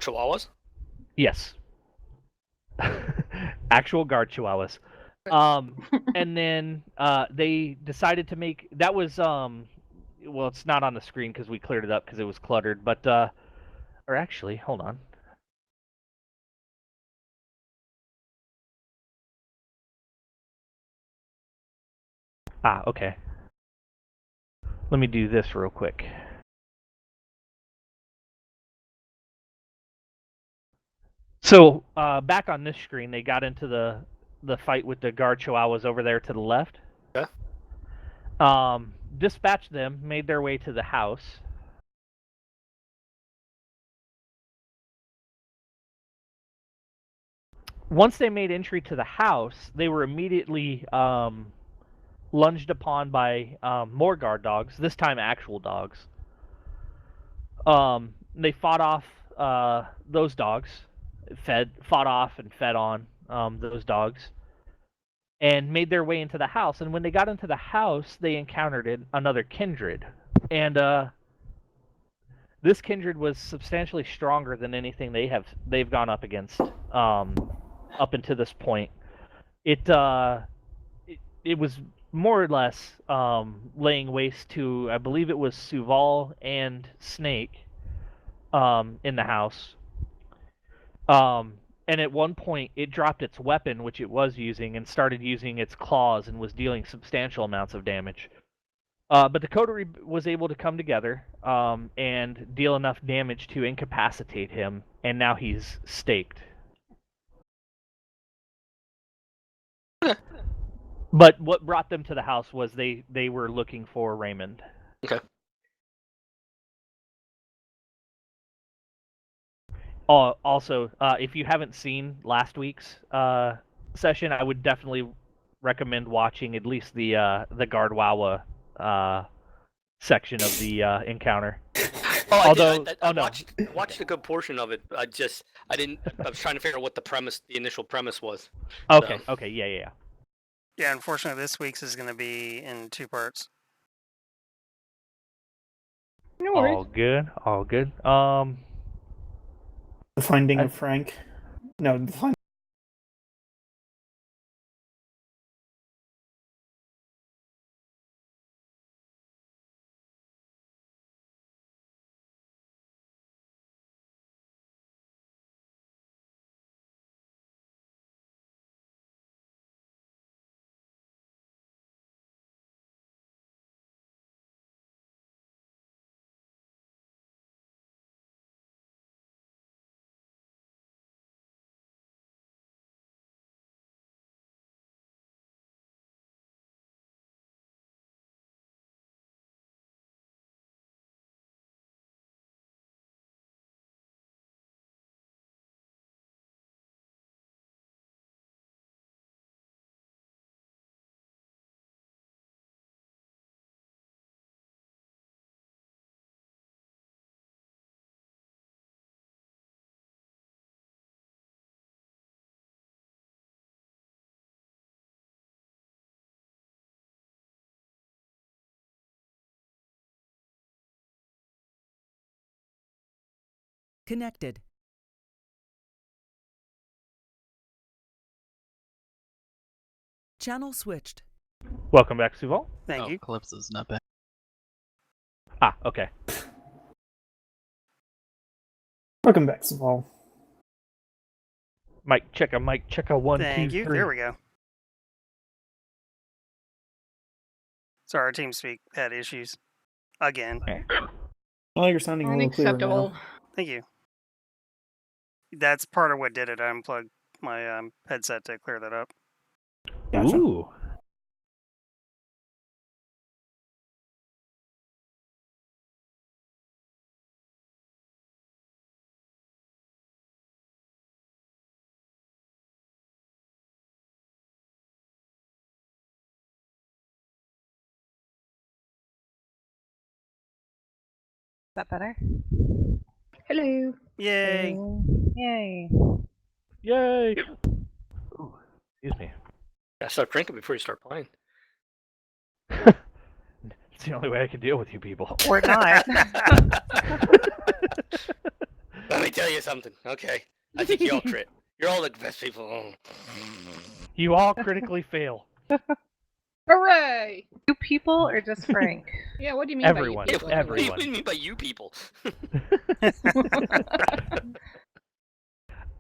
Chihuahuas? Yes. Actual guard chihuahuas. And then they decided to make that was well, it's not on the screen because we cleared it up because it was cluttered, but or actually, hold on. Okay. Let me do this real quick. So back on this screen, they got into the fight with the guard chihuahuas over there to the left. Yeah. Dispatched them, made their way to the house. Once they made entry to the house, they were immediately lunged upon by more guard dogs, this time actual dogs. They fought off those dogs, fought off and fed on those dogs, and made their way into the house. And when they got into the house, they encountered another kindred. And this kindred was substantially stronger than anything they've gone up against up until this point. It was more or less laying waste to, I believe it was Suval and Snake in the house. And at one point, it dropped its weapon, which it was using, and started using its claws and was dealing substantial amounts of damage. But the coterie was able to come together and deal enough damage to incapacitate him, and now he's staked. But what brought them to the house was they were looking for Raymond. Okay. Also, if you haven't seen last week's session, I would definitely recommend watching at least the Guardwawa section of the encounter. I watched a good portion of it. I was trying to figure out what the initial premise was. Okay. So. Okay. Yeah. Yeah, unfortunately, this week's is going to be in 2 parts. No worries. All good. The Finding of Frank. No, the Finding. Connected. Channel switched. Welcome back, Suval. Thank you. Calypso's not back. Okay. Welcome back, Suval. Mic check a 1, Thank 2, you. 3. There we go. Sorry, our TeamSpeak had issues again. Okay. Oh, you're sounding a little clearer Unacceptable. now. Thank you. That's part of what did it. I unplugged my headset to clear that up. Gotcha. Ooh. Is that better? Hello. Yay! Yay. Yay! Ooh, excuse me. Gotta start drinking before you start playing. It's the only way I can deal with you people. Or not. Let me tell you something, okay? I think you all crit. You're all the best people. Oh. You all critically fail. Hooray! You people or just Frank? Yeah, what do you mean Everyone. by you Yeah, people? what do Everyone. you mean by you people?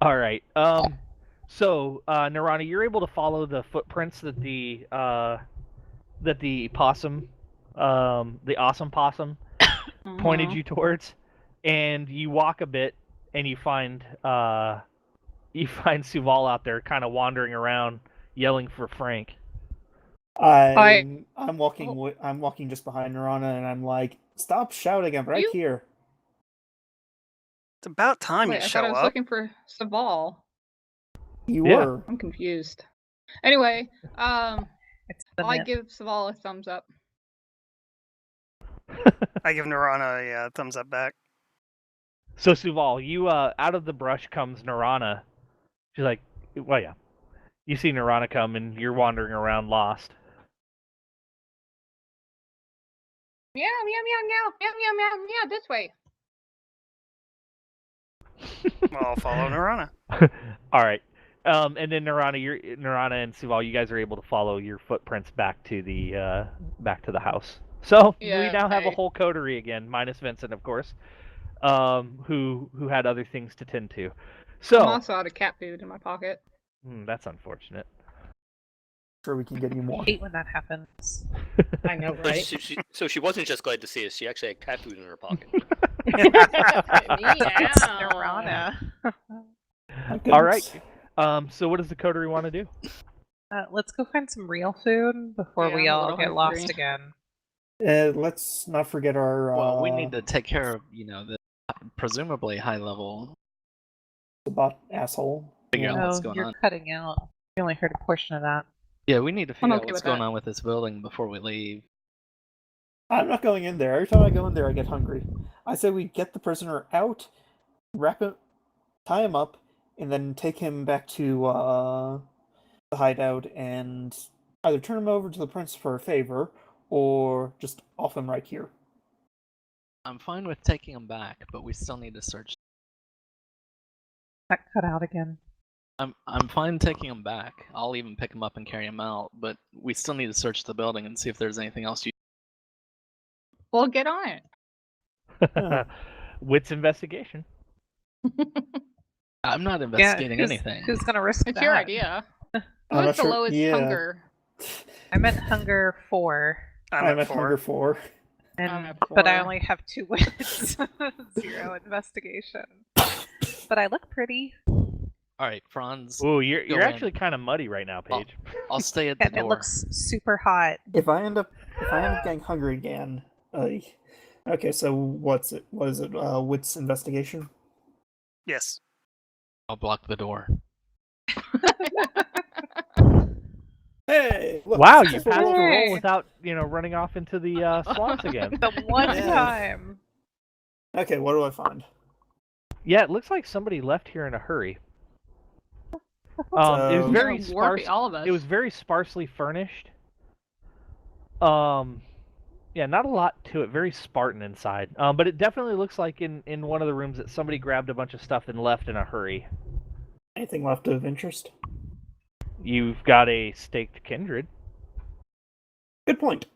All right. So Narana, you're able to follow the footprints that the possum, the awesome possum, pointed Mhm. you towards, and you walk a bit, and you find Suval out there, kind of wandering around, yelling for Frank. I'm walking. I'm walking just behind Narana, and I'm like, "Stop shouting! I'm right You- here." It's about time Wait, you I show thought I was up. looking for Saval. You Yeah. were. I'm confused. Anyway, It's the I myth. give Saval a thumbs up. I give Narana a thumbs up back. So Suval, you out of the brush comes Narana. She's like, well, yeah. You see Narana come, and you're wandering around lost. Meow, meow, meow, meow, meow, meow, meow, meow, this way. Well, I'll follow Narana. All right. And then Narana and Suval, you guys are able to follow your footprints back to the house. So we Yeah, now have a okay. whole coterie again, minus Vincent, of course, who had other things to tend to. I'm So also out of cat food in my pocket. that's unfortunate. Sure, we can get you I more. hate when that happens. I know, So right? so she wasn't just glad to see us. She actually had cat food in her pocket. Nirvana. My All right. goodness. So what does the coterie want to do? Let's go find some real food before Yeah, we I'm a all little get lost hungry. again. Let's not forget our. Well, we need to take care of, the presumably high level. The bot asshole. Figure out Yeah. what's Oh, going you're on. cutting out. We only heard a portion of that. Yeah, we need to figure out okay what's with going that. on with this building before we leave. I'm not going in there. Every time I go in there, I get hungry. I say we get the prisoner out, wrap him, tie him up, and then take him back to the hideout and either turn him over to the prince for a favor or just off him right here. I'm fine with taking him back, but we still need to search. That cut out again. I'm fine taking him back. I'll even pick him up and carry him out, but we still need to search the building and see if there's anything else you. Well, get on it. Yeah. Wits investigation. I'm not investigating anything. Who's gonna risk It's that? your idea. I'm not What's the sure- lowest yeah. hunger? I meant hunger 4, I'm at at hunger 4. and at but I 4. only have 2 wits, 0 investigation. But I look pretty, All right, Franz. Ooh, you're Go in. actually kind of muddy right now, Paige. I'll stay at the and it door. looks super hot. If I end up getting hungry again, okay. So what's it? What is it? Wits investigation. Yes. I'll block the door. Hey! Look, Wow, you successful passed the roll. Yay. roll without running off into the swamps again. The one Yeah. time. Okay, what do I find? Yeah, it looks like somebody left here in a hurry. It was So- very Warpy, sparse. all of us. It was very sparsely furnished. Yeah, not a lot to it. Very Spartan inside. But it definitely looks like in one of the rooms that somebody grabbed a bunch of stuff and left in a hurry. Anything left of interest? You've got a staked kindred. Good point.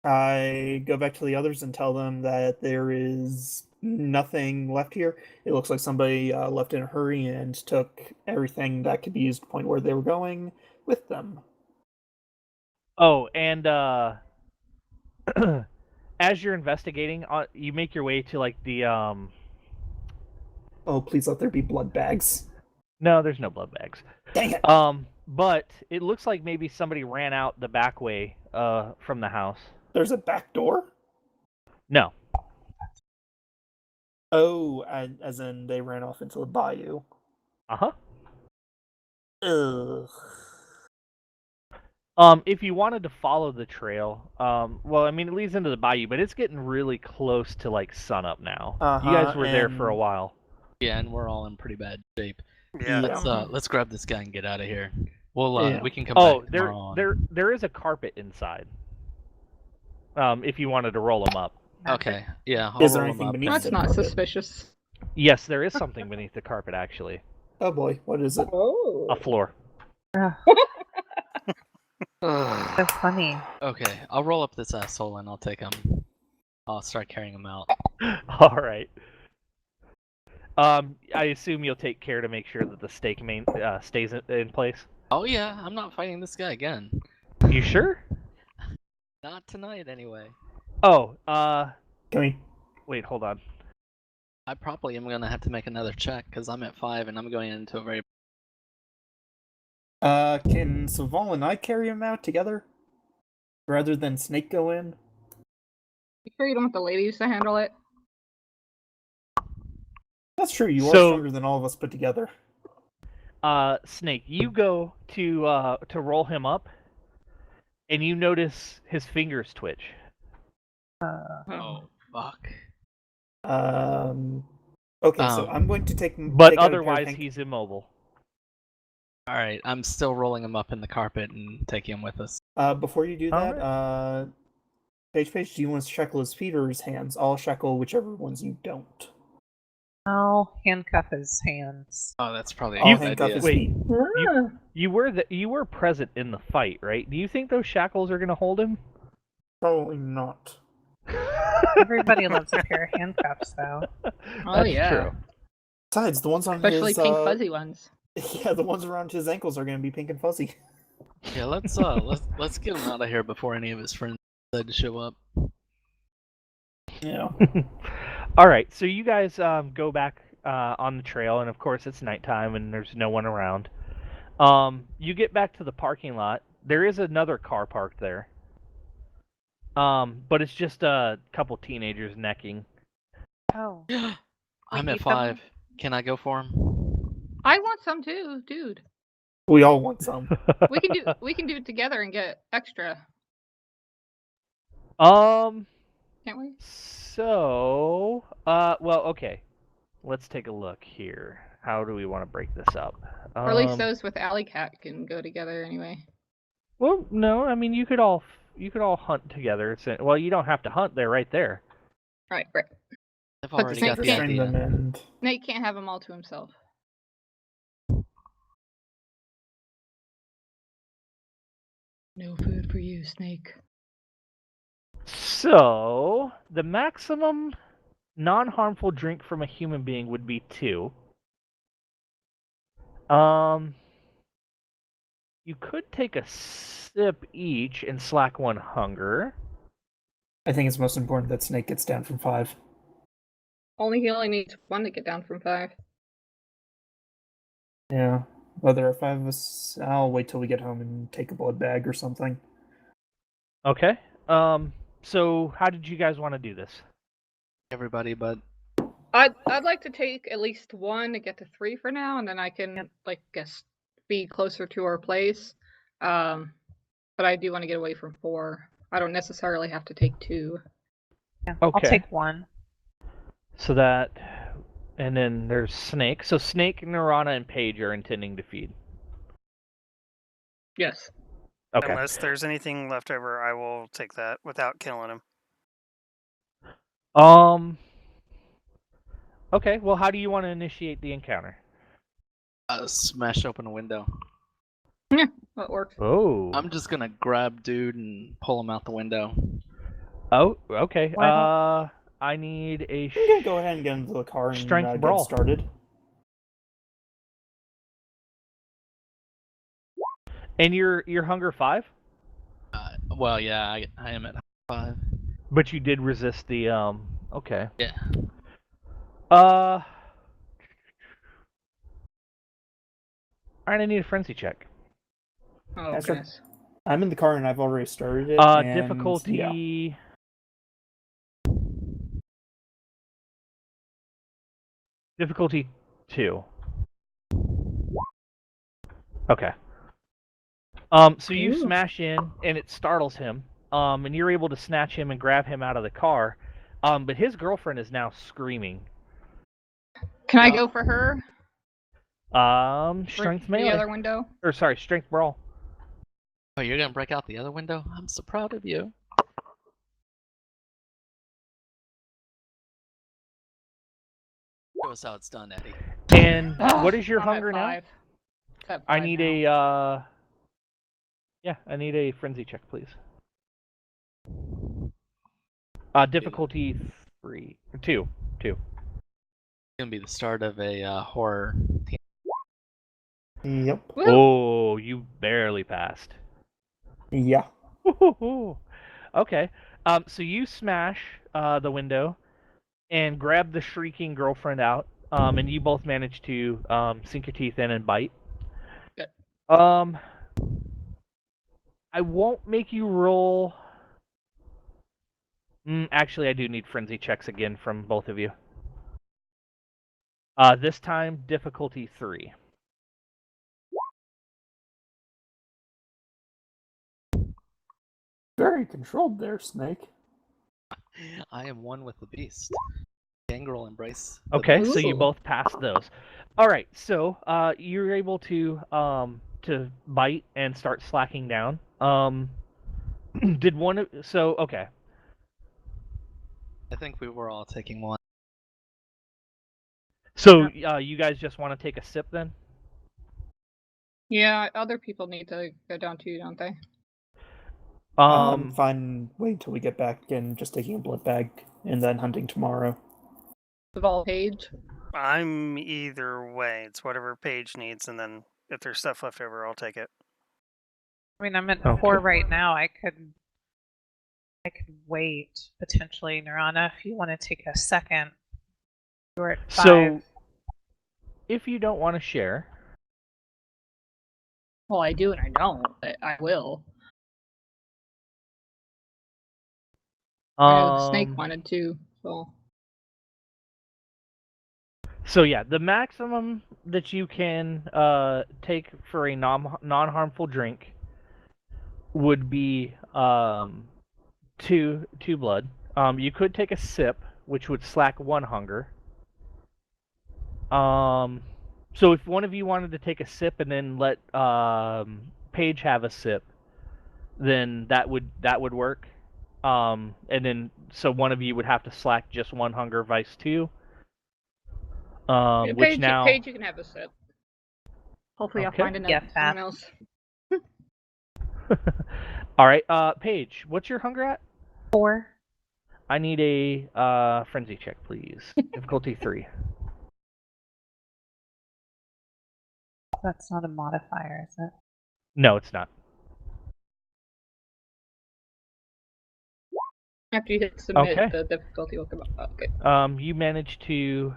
I go back to the others and tell them that there is nothing left here. It looks like somebody left in a hurry and took everything that could be used to point where they were going with them. Oh, and as you're investigating, you make your way to like the Oh, please let there be blood bags. No, there's no blood bags. Dang it! But it looks like maybe somebody ran out the back way from the house. There's a back door? No. Oh, as in they ran off into the bayou. Uh-huh. Ugh. If you wanted to follow the trail, well, I mean, it leads into the bayou, but it's getting really close to like sunup now. You guys Uh-huh, were there for a and- while. Yeah, and we're all in pretty bad shape. Yeah. Let's grab this guy and get out of here. We'll Yeah. we can come Oh, back tomorrow on. there is a carpet inside. If you wanted to roll them up. Okay, yeah. I'll Is there roll 'em anything up beneath and- That's the not carpet? suspicious. Yes, there is something beneath the carpet, actually. Oh boy, what is it? Oh. A floor. Ugh, so funny. Okay, I'll roll up this asshole and I'll take him. I'll start carrying him out. All right. I assume you'll take care to make sure that the stake stays in place. Oh yeah, I'm not fighting this guy again. You sure? Not tonight, anyway. Oh, Can we? wait, hold on. I probably am gonna have to make another check because I'm at 5 and I'm going into a very. Can Saval and I carry him out together? Rather than Snake go in? You sure you don't want the ladies to handle it? That's true, you are So- stronger than all of us put together. Snake, you go to roll him up, and you notice his fingers twitch. Oh fuck. Okay, so Um, I'm going to take. But take out a pair of otherwise, hand- he's immobile. All right, I'm still rolling him up in the carpet and taking him with us. Before you do All that, Paige, do you want to shackle his feet or his hands? I'll shackle whichever ones you don't. I'll handcuff his hands. Oh, that's probably a I'll good handcuff idea. his Wait. feet. You were present in the fight, right? Do you think those shackles are gonna hold him? Probably not. Everybody loves a pair of handcuffs, though. That's yeah. true. Besides, the ones on Especially his pink fuzzy ones. yeah, the ones around his ankles are going to be pink and fuzzy. Yeah, let's get him out of here before any of his friends decide to show up. Yeah. All right, so you guys go back on the trail, and of course it's nighttime and there's no one around. You get back to the parking lot. There is another car parked there, but it's just a couple teenagers necking. Oh. I'm We at keep them? 5. Can I go for him? I want some too, dude. We all want some. We can do it together and get extra, Um. can't we? So, well, okay. Let's take a look here. How do we want to break this up? Or at least those with Alley Cat can go together anyway. Well, no. I mean, you could all hunt together. Well, you don't have to hunt. They're right there. Right. I've But the already same got the thing. Restrain them idea. and Nate can't have them all to himself. No food for you, Snake. So, the maximum non-harmful drink from a human being would be 2. You could take a sip each and slack 1 hunger. I think it's most important that Snake gets down from 5. He only needs 1 to get down from 5. Yeah. Well, there are 5 of us. I'll wait till we get home and take a blood bag or something. Okay. So how did you guys want to do this? Everybody, but I'd like to take at least 1 to get to 3 for now, and then I can guess be closer to our place. But I do want to get away from 4. I don't necessarily have to take 2. Yeah, I'll Okay. take 1. So that, and then there's Snake. So Snake, Nirana, and Paige are intending to feed. Yes. Okay. Unless there's anything left over, I will take that without killing him. Okay. Well, how do you want to initiate the encounter? smash open a window. That works. Oh. I'm just gonna grab dude and pull him out the window. Oh. Okay. Why I need a. I'm gonna go ahead and get into the car and Strength get brawl. started. And your hunger 5, Well, yeah, I am at 5. but you did resist the Okay. Yeah. Alright, I need a frenzy check. Oh, That's right. goodness. I'm in the car and I've already started it. and, Difficulty. Yeah. Difficulty 2. Okay. So you Ooh. smash in, and it startles him. And you're able to snatch him and grab him out of the car. But his girlfriend is now screaming. Can I go for her? For Strength the melee. other window? Or sorry, strength brawl. Oh, you're gonna break out the other window? I'm so proud of you. us how it's done, Eddie. And what is your I'm at hunger now? 5. It's at I 5 need now. I need a frenzy check, please. Difficulty 2. It's gonna be the start of a horror. Yep. Woo! Oh, you barely passed. Yeah. Okay. So you smash the window and grab the shrieking girlfriend out. And you both manage to sink your teeth in and bite. Good. I won't make you roll. Actually, I do need frenzy checks again from both of you. This time, difficulty 3. Very controlled there, Snake. I am one with the beast. Gangrel embrace. the Okay, so you Ooh. both passed those. All right, so you're able to bite and start slacking down. Did one of okay. I think we were all taking one. So you guys just want to take a sip then? Yeah, other people need to go down too, don't they? Fine. Wait until we get back and just taking a blood bag and then hunting tomorrow. The Vol Page. I'm either way. It's whatever Paige needs, and then if there's stuff left over, I'll take it. I mean, I'm at Okay. 4 right now. I could wait potentially, Nirana, if you want to take a second. You're at 5. So if you don't want to share, Well, I do and I don't, but I will. I know Snake wanted to, so. So yeah, the maximum that you can take for a non-harmful drink would be 2 blood. You could take a sip, which would slack 1 hunger. So if one of you wanted to take a sip and then let Paige have a sip, then that would work. And then so one of you would have to slack just 1 hunger, vice 2. Yeah, Which Paige, now Paige, you can have a sip. Hopefully, Okay. I'll find Yeah, someone else. All right, Paige, what's your hunger at? 4. I need a frenzy check, please. Difficulty 3. That's not a modifier, is it? No, it's not. After you hit submit, Okay. the difficulty will come up. Okay. You managed to,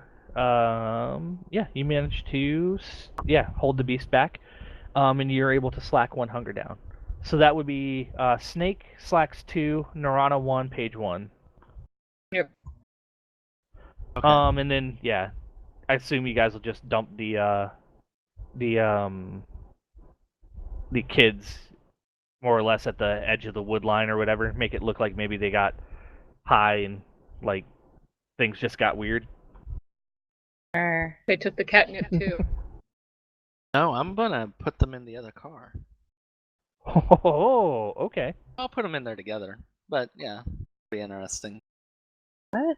hold the beast back, and you're able to slack 1 hunger down. So that would be Snake slacks 2, Nirana 1, Paige 1. Yep. Okay. And then I assume you guys will just dump the kids more or less at the edge of the wood line or whatever, make it look like maybe they got high and like things just got weird. Or They took the catnip too. No, I'm gonna put them in the other car. Oh, okay. I'll put them in there together. But yeah, it'll be interesting. what?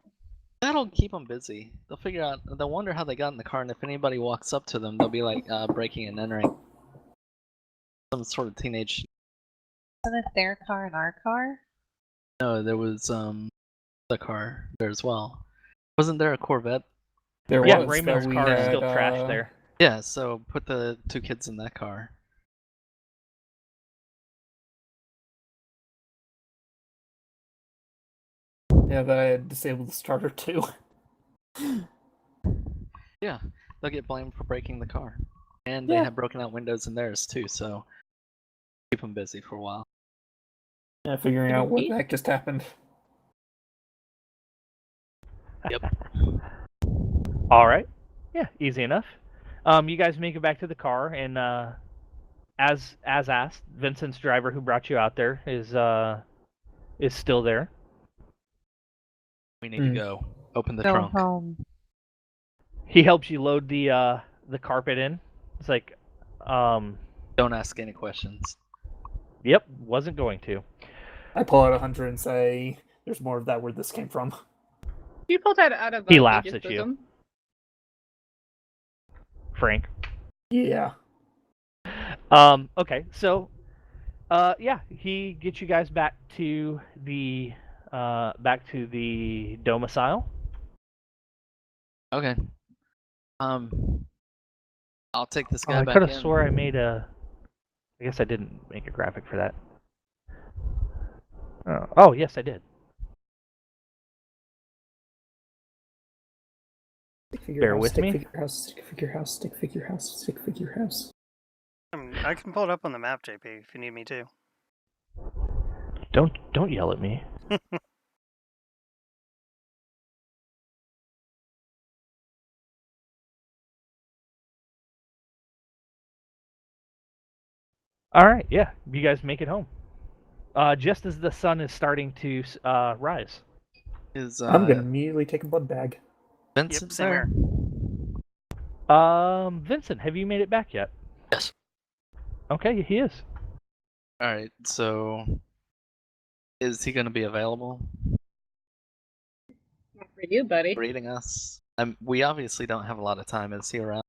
That'll keep them busy. They'll figure out. They'll wonder how they got in the car, and if anybody walks up to them, they'll be like breaking and entering. Some sort of teenage. Isn't it their car and our car? No, there was the car there as well. Wasn't there a Corvette? There Yeah, was, Raymond's but we car is had, still trashed there. Yeah, so put the 2 kids in that car. Yeah, that I had disabled the starter too. Yeah, they'll get blamed for breaking the car, and they Yeah. have broken out windows in theirs too. So keep them busy for a while. Yeah, figuring out what the heck just happened. All right. Yeah, easy enough. You guys make it back to the car, and as asked, Vincent's driver who brought you out there is still there. We need to go. Open the Go trunk. home. He helps you load the carpet in. It's like, Don't ask any questions. yep, wasn't going to. I pull out 100 and say, "There's more of that where this came from." You pulled that out of He laughs Page's at you. bosom? Frank. Yeah. Okay, so yeah, he gets you guys back to the domicile. Okay. I'll take this Oh, guy I back could have in. swore I made a. I guess I didn't make a graphic for that. Oh, yes, I did. Stick figure Bear house, with stick me. figure house, stick figure house, stick figure house, stick figure house. I can pull it up on the map, JP, if you need me to. Don't yell at me. All right, yeah, you guys make it home. Just as the sun is starting to rise. Is I'm gonna immediately take a blood bag. Vincent same there? Vincent, have you made it back yet? Yes. Okay, he is. All right. So, is he going to be available? Not for you, buddy. Greeting us? We obviously don't have a lot of time. Is he around?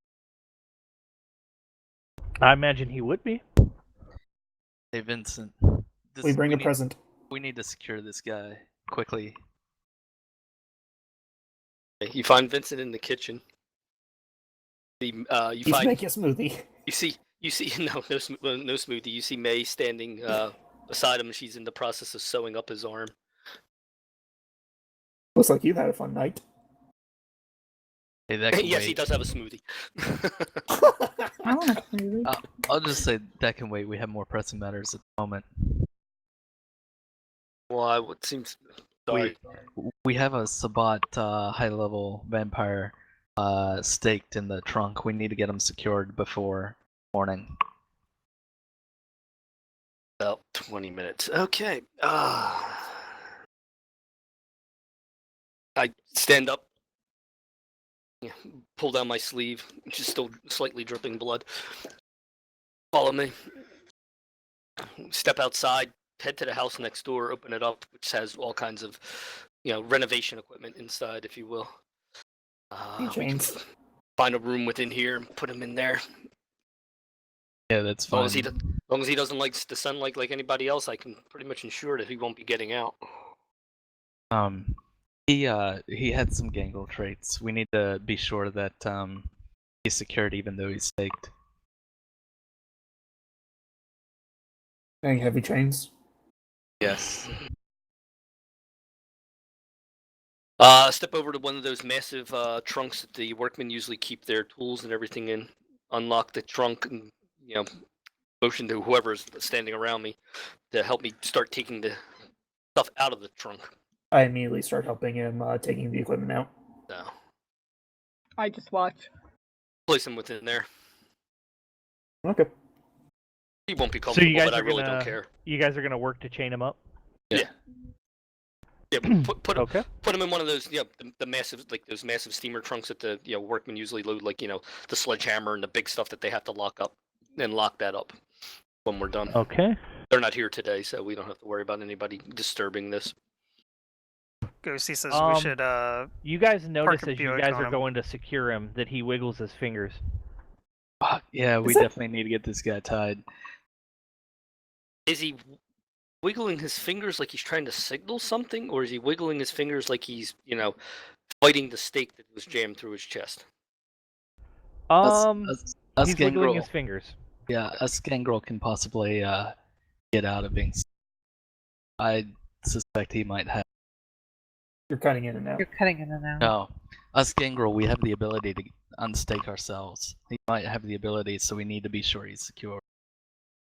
I imagine he would be. Hey, Vincent. We bring a need, present. We need to secure this guy quickly. You find Vincent in the kitchen. You He's find making a smoothie. you see no smoothie. You see May standing beside him. She's in the process of sewing up his arm. Looks like you had a fun night. Hey, that can Yes, wait. he does have a smoothie. I want a smoothie. I'll just say that can wait. We have more pressing matters at the moment. Well, what seems sorry. We have a Sabat high-level vampire staked in the trunk. We need to get him secured before morning. About 20 minutes. Okay. I stand up, pull down my sleeve, which is still slightly dripping blood. Follow me. Step outside, head to the house next door, open it up, which has all kinds of, renovation equipment inside, if you will. We can Chains. find a room within here and put him in there. Yeah, that's As fine. long as he doesn't like the sunlight like anybody else, I can pretty much ensure that he won't be getting out. He had some gangrel traits. We need to be sure that he's secured even though he's staked. Any heavy chains? Yes. Step over to one of those massive trunks that the workmen usually keep their tools and everything in. Unlock the trunk and, motion to whoever's standing around me to help me start taking the stuff out of the trunk. I immediately start helping him taking the equipment out. So, I just watch. place him within there. Okay. He won't be So comfortable, you guys but I are really gonna don't care. you guys are gonna work to chain him up. Yeah, put him Okay. put him in one of those, the massive, like those massive steamer trunks that the workmen usually load, like the sledgehammer and the big stuff that they have to lock up, and lock that up when we're done. Okay. They're not here today, so we don't have to worry about anybody disturbing this. Ghosty says Um, we should You guys notice a as you Buick guys on are him. going to secure him that he wiggles his fingers. Yeah, we Is that- definitely need to get this guy tied. Is he wiggling his fingers like he's trying to signal something, or is he wiggling his fingers like he's, fighting the stake that was jammed through his chest? Us He's wiggling gangrel, his fingers. yeah, us gangrel can possibly get out of being. I suspect he might have. You're cutting in and out. You're cutting in and out. No, us gangrel, we have the ability to unstake ourselves. He might have the ability, so we need to be sure he's secure.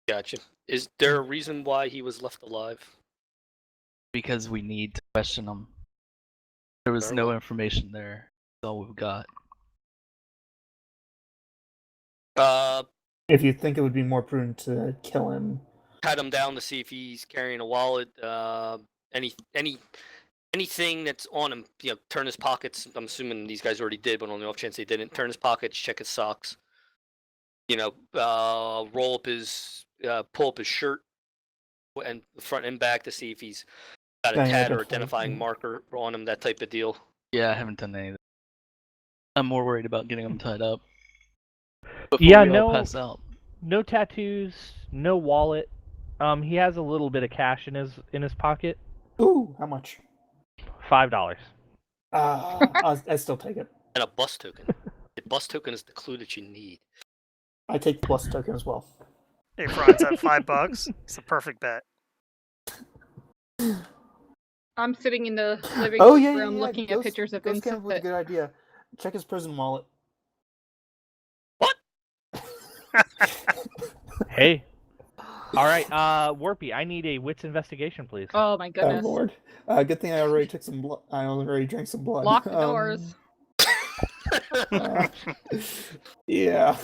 Gotcha. Is there a reason why he was left alive? Because we need to question him. There was Very no well. information there. That's all we've got. If you think it would be more prudent to kill him, Pat him down to see if he's carrying a wallet. Anything that's on him. Turn his pockets. I'm assuming these guys already did, but on the off chance they didn't, turn his pockets, check his socks. Roll up his, pull up his shirt, and front and back to see if he's got a Any tat or identifying identifying thing. marker on him. That type of deal. Yeah, I haven't done any of that. I'm more worried about getting him tied up. Before Yeah, we all no. pass out. No tattoos, no wallet. He has a little bit of cash in his pocket. Ooh, how much? $5. I still take it. And a bus token. The bus token is the clue that you need. I take the plus token as well. Hey, Franz, at $5, it's a perfect bet. I'm sitting in the living Oh yeah, room yeah, yeah. looking at pictures of Ghost came Vincent. up with a good idea. Check his prison wallet. What? Hey. All right, Warpy, I need a wits investigation, please. Oh my Oh goodness. lord. Good thing I already took some blood. I already drank some blood. Lock the doors. Yeah.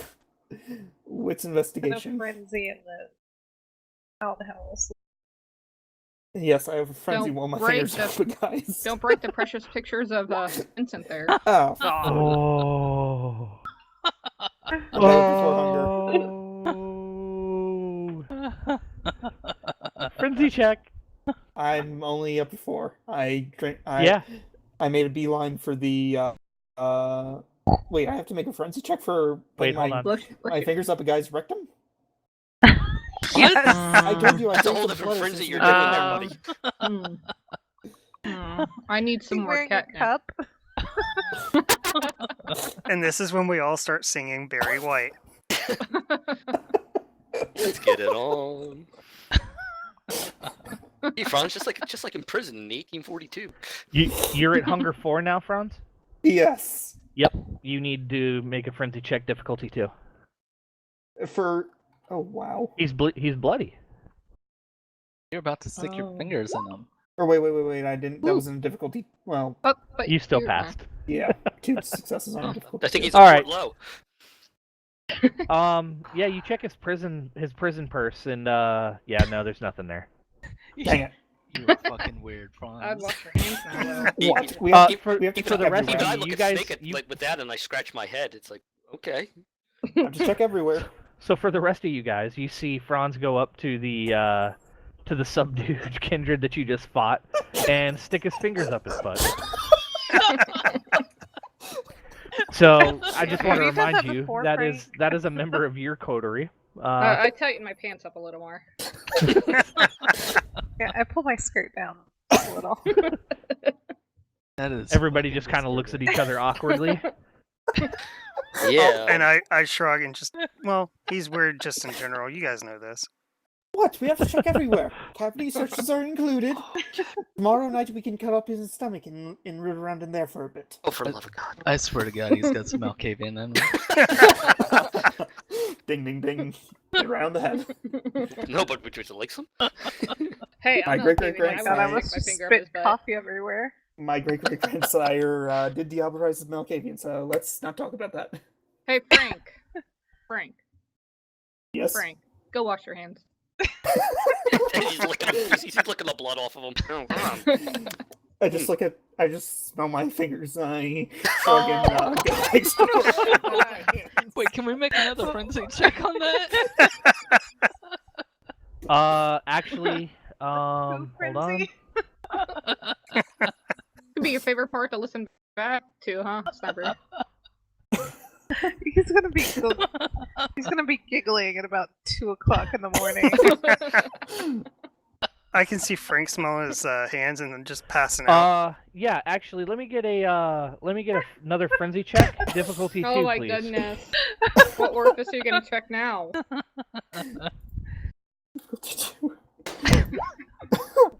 Wits The investigation. frenzy in the outhouse. Yes, I have a frenzy Don't while my break fingers the- open, guys. Don't break the precious pictures of Vincent there. Oh. Oh. I'm better before hunger. Oh. Frenzy check. I'm only up to 4. Yeah. I made a beeline for the wait, I have to make a frenzy check for Wait, putting hold my, on. my fingers up a guy's rectum? Yes. I told you I That's a drank whole some different blood frenzy since you're we doing did there, it. buddy. I need some He's more wearing a catnip. cup. And this is when we all start singing Barry White. Let's get it on. Hey, Franz, just like in prison in 1842. You're at hunger 4 now, Franz? Yes. You need to make a frenzy check difficulty 2. For oh wow. He's bloody. You're about to stick your Oh. fingers in them. Or wait, I didn't. That Ooh. wasn't a difficulty. Well, but You still you're- passed. yeah, 2 successes on a difficulty. I think he's All a right. low. Yeah, you check his prison purse, and yeah, no, there's nothing there. Dang it. You're fucking weird, I'd Franz. wash your hands now, though. What? We have, for we have to for check the rest If of I everywhere. look you at guys, Snake you- like with that and I scratch my head, it's like, okay. I have to check everywhere. So for the rest of you guys, you see Franz go up to the subdued kindred that you just fought, and stick his fingers up his butt. So I just want to Have you done remind that you before, that is a member of your coterie. I tighten my pants up a little more. Yeah, I pull my skirt down a little. That is. Everybody fucking just kind of looks at disturbing. each other awkwardly. Yeah. And I shrug and just, well, he's weird just in general. You guys know this. What? We have to check everywhere. Cavity searches are included. Tomorrow night we can cut up his stomach and root around in there for a bit. Oh, for the love of God. I swear to God, he's got some Malkavian in him. Ding, ding, ding. Around the head. No, but would you like some? Hey, My I'm not great-great-grandsire- leaving. I God, I want to must stick my just finger up spit his butt. coffee everywhere. My great-great-grandsire did diabolise his Malkavian, so let's not talk about that. Hey, Frank, Yes. Frank, go wash your hands. he's licking the blood off of him. Oh, come on. I just smell my fingers. I shrug and get fixed. Wait, can we make another frenzy check on that? Actually, hold on. Could be your favorite part to listen back to, huh, Sniper? He's gonna be giggling at about 2 o'clock in the morning. I can see Frank smelling his hands and then just passing out. Yeah, actually, let me get another frenzy check. Difficulty 2, Oh my please. goodness. What orifice are you gonna check now?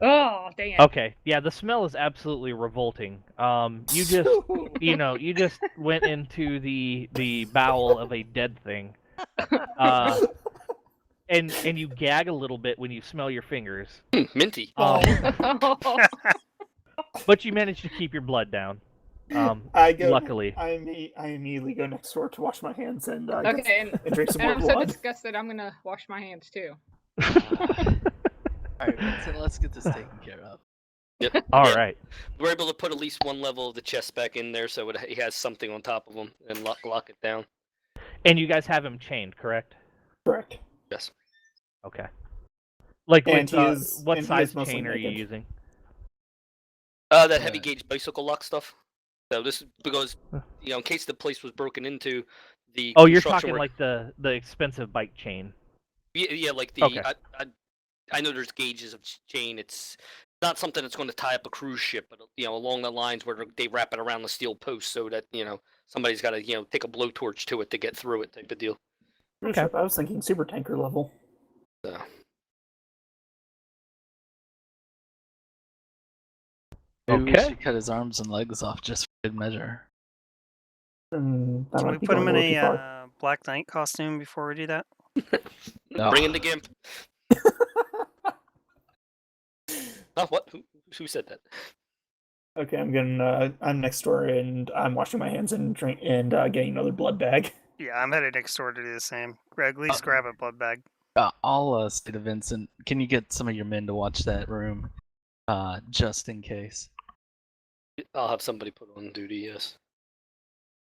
Oh, dang it. Okay, yeah, the smell is absolutely revolting. You just went into the bowel of a dead thing. And you gag a little bit when you smell your fingers. Minty. But you managed to keep your blood down. Luckily. I immediately go next door to wash my hands and Okay, and drink some and more I'm so blood. disgusted I'm gonna wash my hands too. Alright, Vincent, let's get this taken care of. Yep. All Yeah. right. We're able to put at least one level of the chest back in there, so he has something on top of him and lock it down. And you guys have him chained, correct? Correct. Yes. Okay. Like, And what he is size mostly chain are you naked. using? That heavy Yeah. gauge bicycle lock stuff. So this is because in case the place was broken into, the Oh, you're construction talking work. like the expensive bike chain. Yeah, like the Okay. I know there's gauges of chain. It's not something that's going to tie up a cruise ship, but along the lines where they wrap it around the steel post so that somebody's got to take a blowtorch to it to get through it, type of deal. Cruise Okay. ship, I was thinking super tanker level. So Maybe we Okay. should cut his arms and legs off just for good measure. That Can we might be put him going in a little too far. a Black Knight costume before we do that? No. bring in the gimp. Oh, what? Who said that? Okay, I'm next door and I'm washing my hands and getting another blood bag. Yeah, I'm headed next door to do the same. At least grab a blood bag. I'll say to Vincent, can you get some of your men to watch that room, just in case? I'll have somebody put on duty. Yes.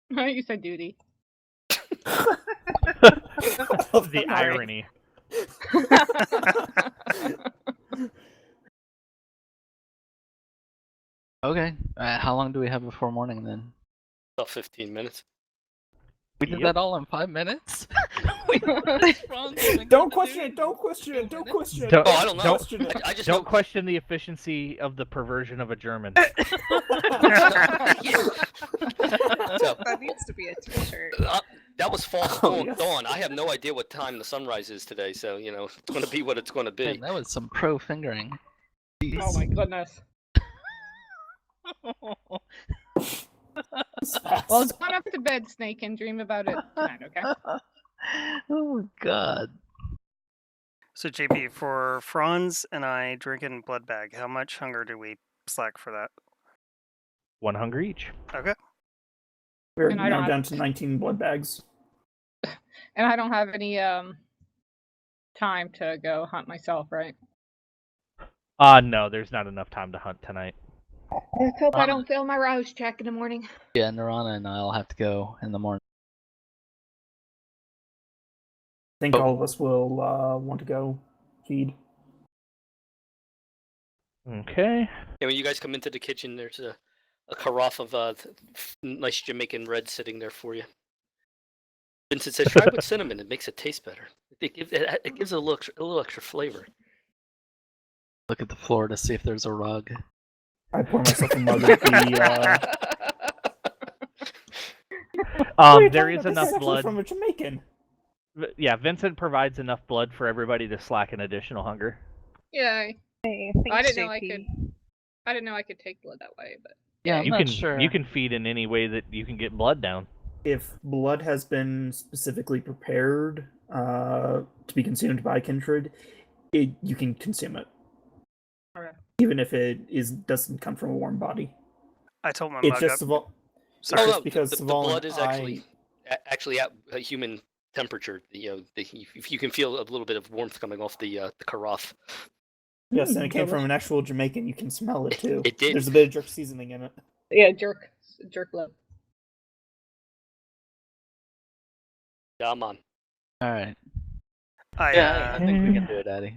You said duty. The irony. Okay. How long do we have before morning then? About 15 minutes. We did Yep. that all in 5 minutes? Don't question it! Don't question it! Don't question it! Don't- Oh, I don't know. question it. I just Don't know. question the efficiency of the perversion of a German. So, That needs to be a t-shirt. that was false Oh, yes. dawn. I have no idea what time the sunrise is today, so it's going to be what it's going to be. Man, that was some pro fingering. Oh my goodness. Well, Go on up to bed, Snake, and dream about it tonight, okay? Oh god. So JP, for Franz and I drinking blood bag, how much hunger do we slack for that? 1 hunger each. Okay. We're And I now don't down have- to 19 blood bags. And I don't have any time to go hunt myself, right? No, there's not enough time to hunt tonight. Let's hope I don't fail my rouse check in the morning. Yeah, Nirana and I'll have to go in the morning. I think all of us will want to go feed. Okay. Yeah, when you guys come into the kitchen, there's a carafe of nice Jamaican red sitting there for you. Vincent says, "Try with cinnamon; it makes it taste better. It gives it a little extra flavor." Look at the floor to see if there's a rug. I pour myself a mug of the. There is This enough actually blood. from a Jamaican. Yeah, Vincent provides enough blood for everybody to slack an additional hunger. Yay. Hey, I thanks, didn't know I JP. I didn't know I could take blood that way, but Yeah, I'm You not can sure. you can feed in any way that you can get blood down. If blood has been specifically prepared to be consumed by kindred, you can consume it, okay. even if it doesn't come from a warm body. I told my It's mug just up. Sorry. Oh just no, because the Saval blood and is actually at a human temperature. If you can feel a little bit of warmth coming off the carafe. Yes, and it came delicious. from an actual Jamaican. You can smell it too. It did. There's a bit of jerk seasoning in it. Yeah, jerk blood. Yeah, I'm on. Alright. I think we can do it, Addy.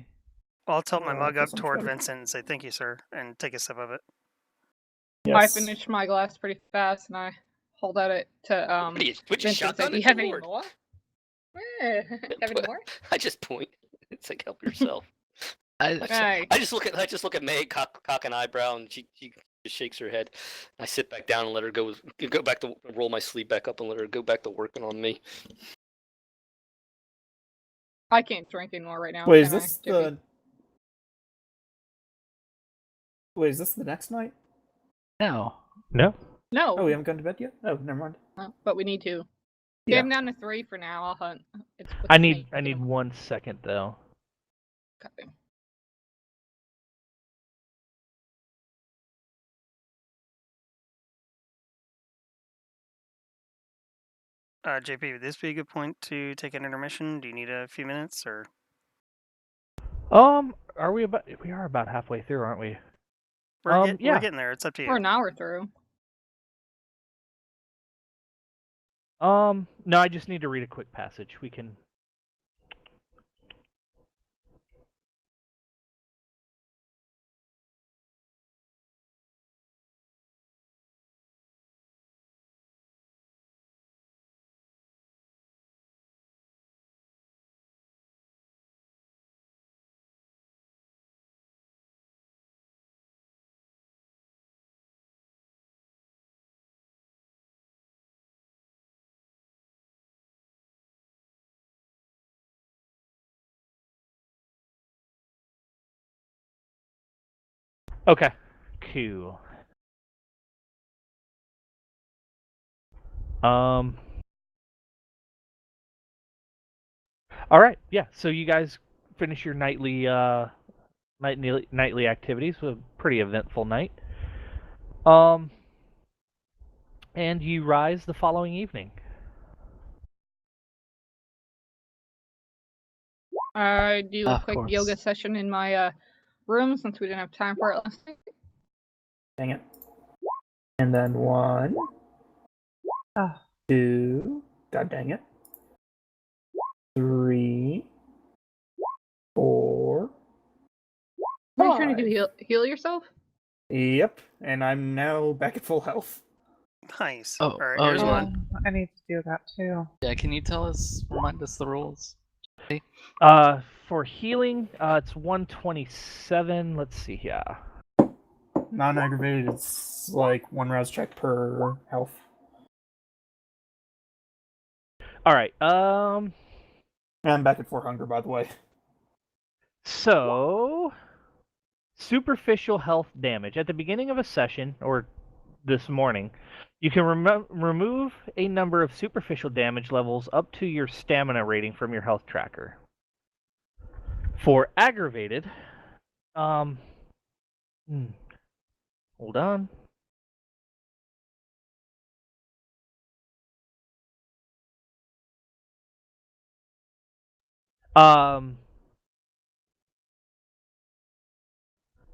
I'll tilt my Oh, mug that up sounds toward better. Vincent and say thank you, sir, and take a sip of it. Yes. I finished my glass pretty fast, and I hold out it to What you Vincent. shotgun Say, do it? you have Good any lord. more? Have any more? I just point. It's like help yourself. Hey. I just look at May, cock an eyebrow, and she just shakes her head. I sit back down and let her go back to roll my sleeve back up and let her go back to working on me. I can't drink anymore right now. Wait, is can I, this Jimmy? the? Wait, is this the next night? No. No. No. Oh, we haven't gone to bed yet. Oh, never mind. But we need to. Yeah. Get him down to 3 for now. I'll hunt. It's with I the need snake, so- 1 second though. Okay. JP, would this be a good point to take an intermission? Do you need a few minutes, or Are we about? We are about halfway through, aren't we? we're yeah. getting there? It's up to you. We're an hour through. No, I just need to read a quick passage. We can. Okay. Cool. All right. Yeah. So you guys finish your nightly activities with a pretty eventful night. And you rise the following evening. I do a Of quick course. yoga session in my room since we didn't have time for it last night. Dang it. And then 1, Oh. 2, god dang it. 3, 4. What are you trying to do? 5. Heal yourself? Yep, and I'm now back at full health. Nice. Oh, Alright, oh, here's yeah. one. I need to do that too. Yeah, can you remind us the rules? For healing, it's 127. Let's see here. Non-aggravated, it's like 1 rouse check per health. All right. And I'm back at 4 hunger, by the way. So superficial health damage at the beginning of a session or this morning, you can remove a number of superficial damage levels up to your stamina rating from your health tracker. For aggravated, hold on.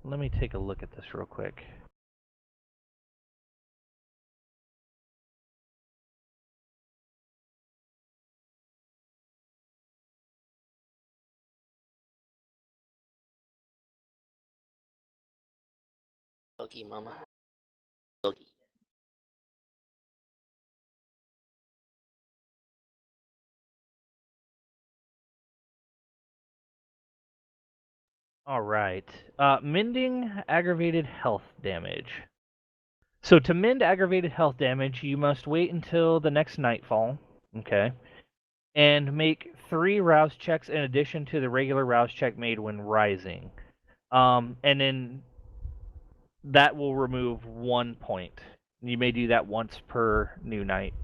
Let me take a look at this real quick. Doggy, mama. Doggy. All right. Mending aggravated health damage. So to mend aggravated health damage, you must wait until the next nightfall, okay, and make 3 rouse checks in addition to the regular rouse check made when rising. And then that will remove 1 point. You may do that once per new night.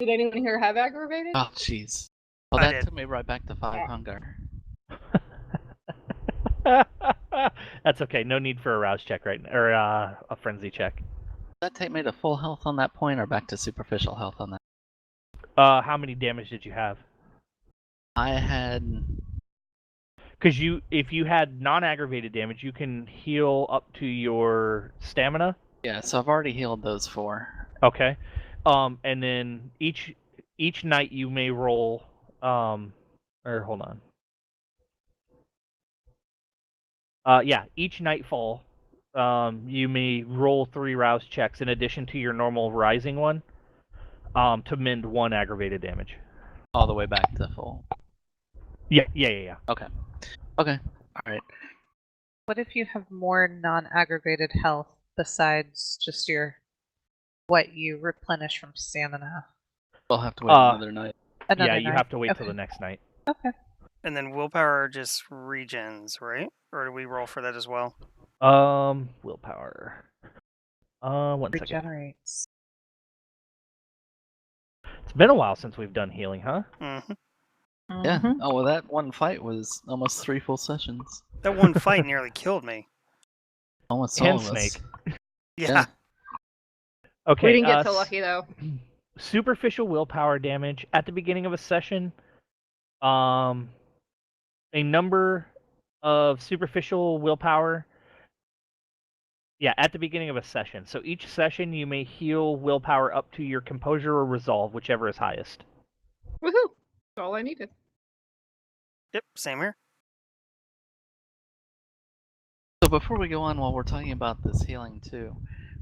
Did anyone here have aggravated? Oh, jeez. Well, I that did. took me right back to 5 hunger. That's okay. No need for a rouse check right now, or a frenzy check. Does that take me to full health on that point or back to superficial health on that? How many damage did you have? I had... Because if you had non-aggravated damage, you can heal up to your stamina. Yeah, so I've already healed those 4. Okay. And then each night you may roll. Or hold on. Each nightfall, you may roll 3 rouse checks in addition to your normal rising one, to mend 1 aggravated damage. All the way back to full. Yeah. Okay. Okay. Alright. What if you have more non-aggravated health besides just what you replenish from stamina? We'll have to wait another night. Another You night? have to wait till Okay. the next night. Okay. And then willpower just regens, right? Or do we roll for that as well? Willpower. 1 second. Regenerates. It's been a while since we've done healing, huh? Mm-hmm. Yeah. Mhm. Oh, well, that one fight was almost 3 full sessions. That one fight nearly killed me. Almost all And of us. Snake. Yeah. Okay. We didn't get so lucky though. Superficial willpower damage at the beginning of a session. A number of superficial willpower. Yeah, at the beginning of a session. So each session you may heal willpower up to your composure or resolve, whichever is highest. Woohoo! That's all I needed. Yep, same here. So before we go on, while we're talking about this healing too,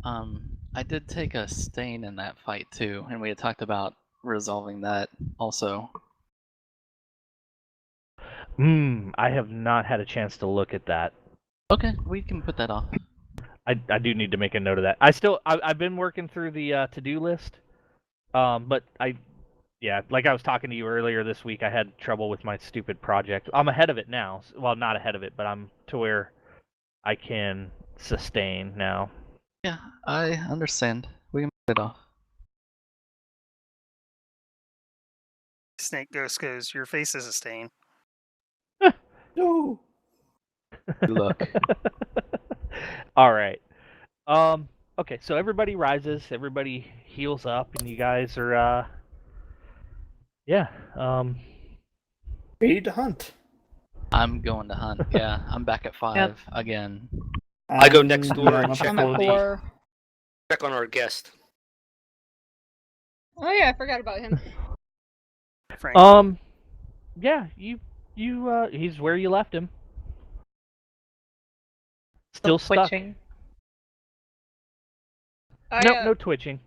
I did take a stain in that fight too, and we had talked about resolving that also. I have not had a chance to look at that. Okay, we can put that off. I do need to make a note of that. I've been working through the to-do list, but Yeah, like I was talking to you earlier this week, I had trouble with my stupid project. I'm ahead of it now. Well, not ahead of it, but I'm to where I can sustain now. Yeah, I understand. We can put it off. Snake Ghost goes, your face is a stain. No. Good luck. All right. Okay, so everybody rises, everybody heals up, and you guys are yeah. Ready to hunt. I'm going to hunt. Yeah, I'm back at 5 again. I go next door yeah, and I'm check I'm up at on to 4. check on our guest. Oh yeah, I forgot about him. Frank. Yeah, you he's where you left him. Still stuck. twitching. No twitching.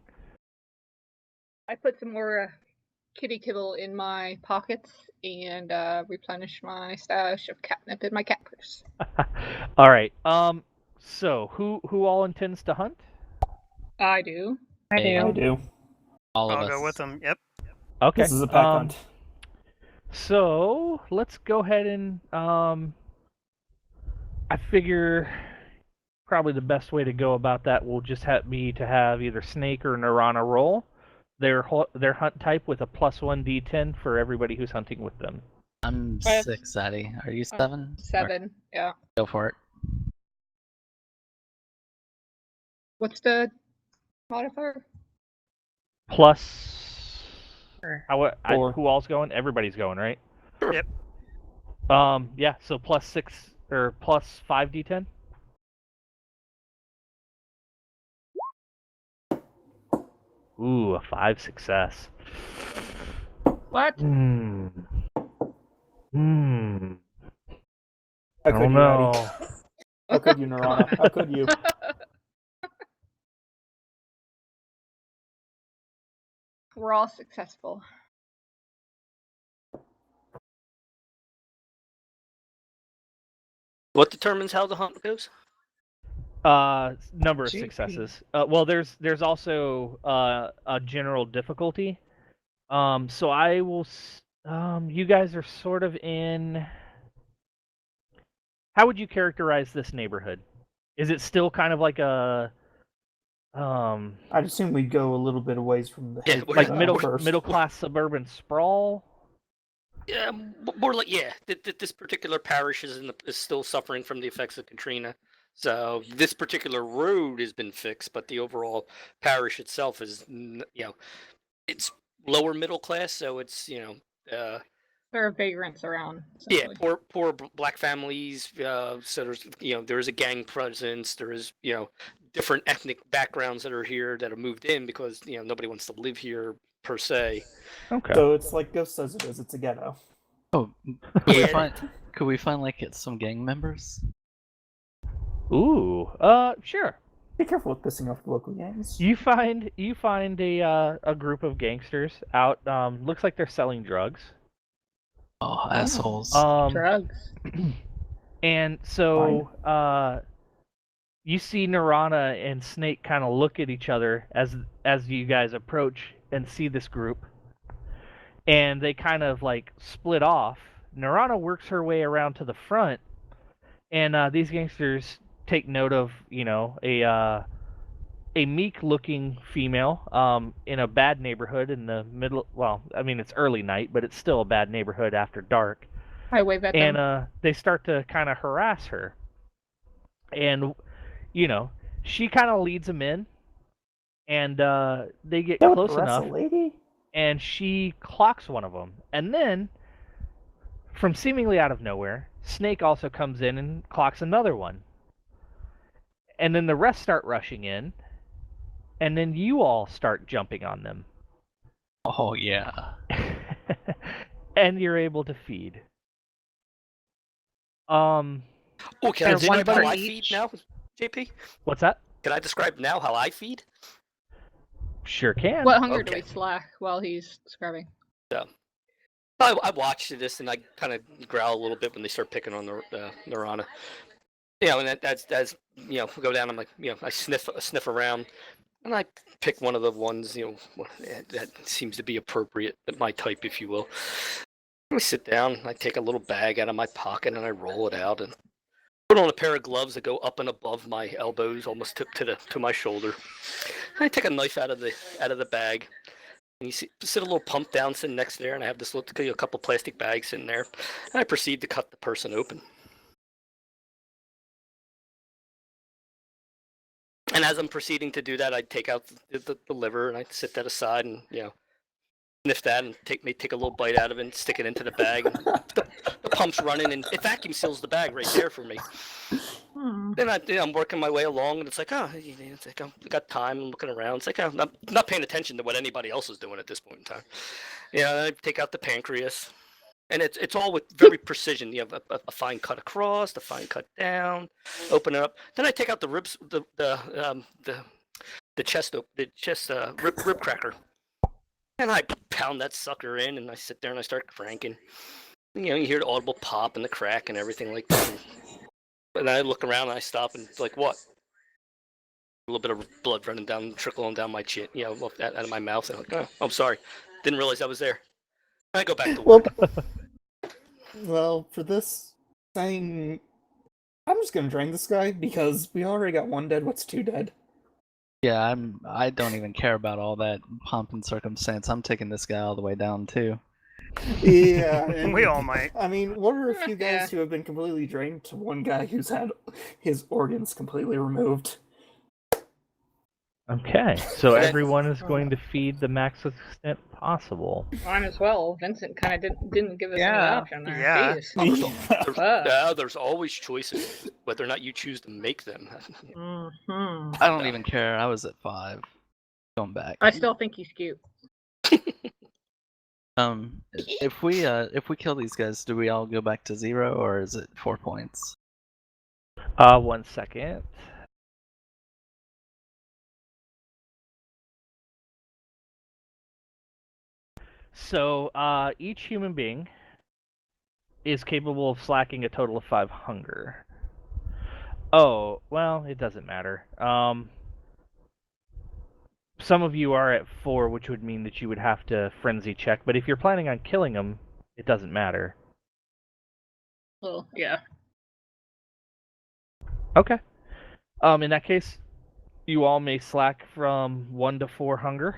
I put some more kitty kibble in my pockets and replenish my stash of catnip in my cat purse. All right. So who all intends to hunt? I do. I Hey, I do. do. all of I'll us. go with him. Yep. Okay. This is a pack hunt. So let's go ahead and I figure probably the best way to go about that will just be to have either Snake or Nirana roll their hunt type with a +1 d10 for everybody who's hunting with them. I'm I have- 6, Addy. Are you 7? Alright, 7. Yeah. go for it. What's the modifier? Plus, Sure. Four. who all's going? Everybody's going, right? Yep. Yeah. So +6 or +5 d10. Ooh, a 5 success. What? Hmm. How I could don't you, know. Addy? How could you, Nirana? How could you? We're all successful. What determines how the hunt goes? Number of GP. successes. Well, there's also a general difficulty. So I will. You guys are sort of in. How would you characterize this neighborhood? Is it still kind of like a I'd assume we'd go a little bit away from the Yeah, head we're like not- first. middle class suburban sprawl? Yeah, more like this particular parish is still suffering from the effects of Katrina. So this particular road has been fixed, but the overall parish itself is, it's lower middle class. So it's, There are vagrants around. yeah, essentially. poor black families. So there's, there is a gang presence. There is, different ethnic backgrounds that are here that have moved in because nobody wants to live here per se. Okay. So it's like Ghost says it is. It's a ghetto. Oh, could Yeah. we find like some gang members? Ooh. Sure. Be careful with pissing off the local gangs. You find a group of gangsters out. Looks like they're selling drugs. Oh, assholes. Drugs. And so you see Nirana and Snake kind of look at each other as you guys approach and see this group, and they kind of like split off. Nirana works her way around to the front, and these gangsters take note of a meek-looking female in a bad neighborhood in the middle. Well, I mean it's early night, but it's still a bad neighborhood after dark. I wave at them. And they start to kind of harass her, and she kind of leads them in, and they get That would close harass enough, a lady? and she clocks one of them, and then from seemingly out of nowhere, Snake also comes in and clocks another one, and then the rest start rushing in, and then you all start jumping on them. Oh yeah. And you're able to feed. Oh, can I There's one describe how for I each. feed now, JP? What's that? Can I describe now how I feed? Sure can. What hunger do Okay. we slack while he's describing? I watched this and I kind of growl a little bit when they start picking on the Nirana. And that's we go down. I'm like, I sniff around. And I pick one of the ones, that seems to be appropriate, that my type, if you will. I sit down, I take a little bag out of my pocket, and I roll it out and put on a pair of gloves that go up and above my elbows, almost to my shoulder. And I take a knife out of the bag, and you sit a little pump down sitting next there, and I have this little, a couple plastic bags in there, and I proceed to cut the person open. And as I'm proceeding to do that, I take out the liver and I sit that aside and sniff that and take a little bite out of it and stick it into the bag. the pump's running and it vacuum seals the bag right there for me. Then I'm working my way along and it's like, it's like I got time. I'm looking around. It's like I'm not paying attention to what anybody else is doing at this point in time. I take out the pancreas. And it's all with very precision. You have a fine cut across, a fine cut down, open it up. Then I take out the ribs, the chest rib cracker, and I pound that sucker in, and I sit there and I start cranking. You hear the audible pop and the crack and everything like that. And I look around and I stop and it's like, what? A little bit of blood trickling down my chin, out of my mouth. And I'm like, oh, I'm sorry, didn't realize I was there. I go back to work. Well, for this thing, I'm just gonna drain this guy because we already got one dead. What's two dead? Yeah, I don't even care about all that pomp and circumstance. I'm taking this guy all the way down too. Yeah, and, We all might. I mean, what are a few guys who have been completely drained to one guy who's had his organs completely removed? Okay, so everyone is going to feed the max extent possible. Mine as well. Vincent kind of didn't give us any Yeah. option there. Yeah. Jeez. There's always choices, whether or not you choose to make them. Mhm. I don't even care. I was at 5. Going back. I still think he's cute. If we kill these guys, do we all go back to 0 or is it 4 points? 1 second. So, each human being is capable of slacking a total of 5 hunger. Oh, well, it doesn't matter. Some of you are at 4, which would mean that you would have to frenzy check, but if you're planning on killing them, it doesn't matter. Well, yeah. Okay. In that case, you all may slack from 1 to 4 hunger.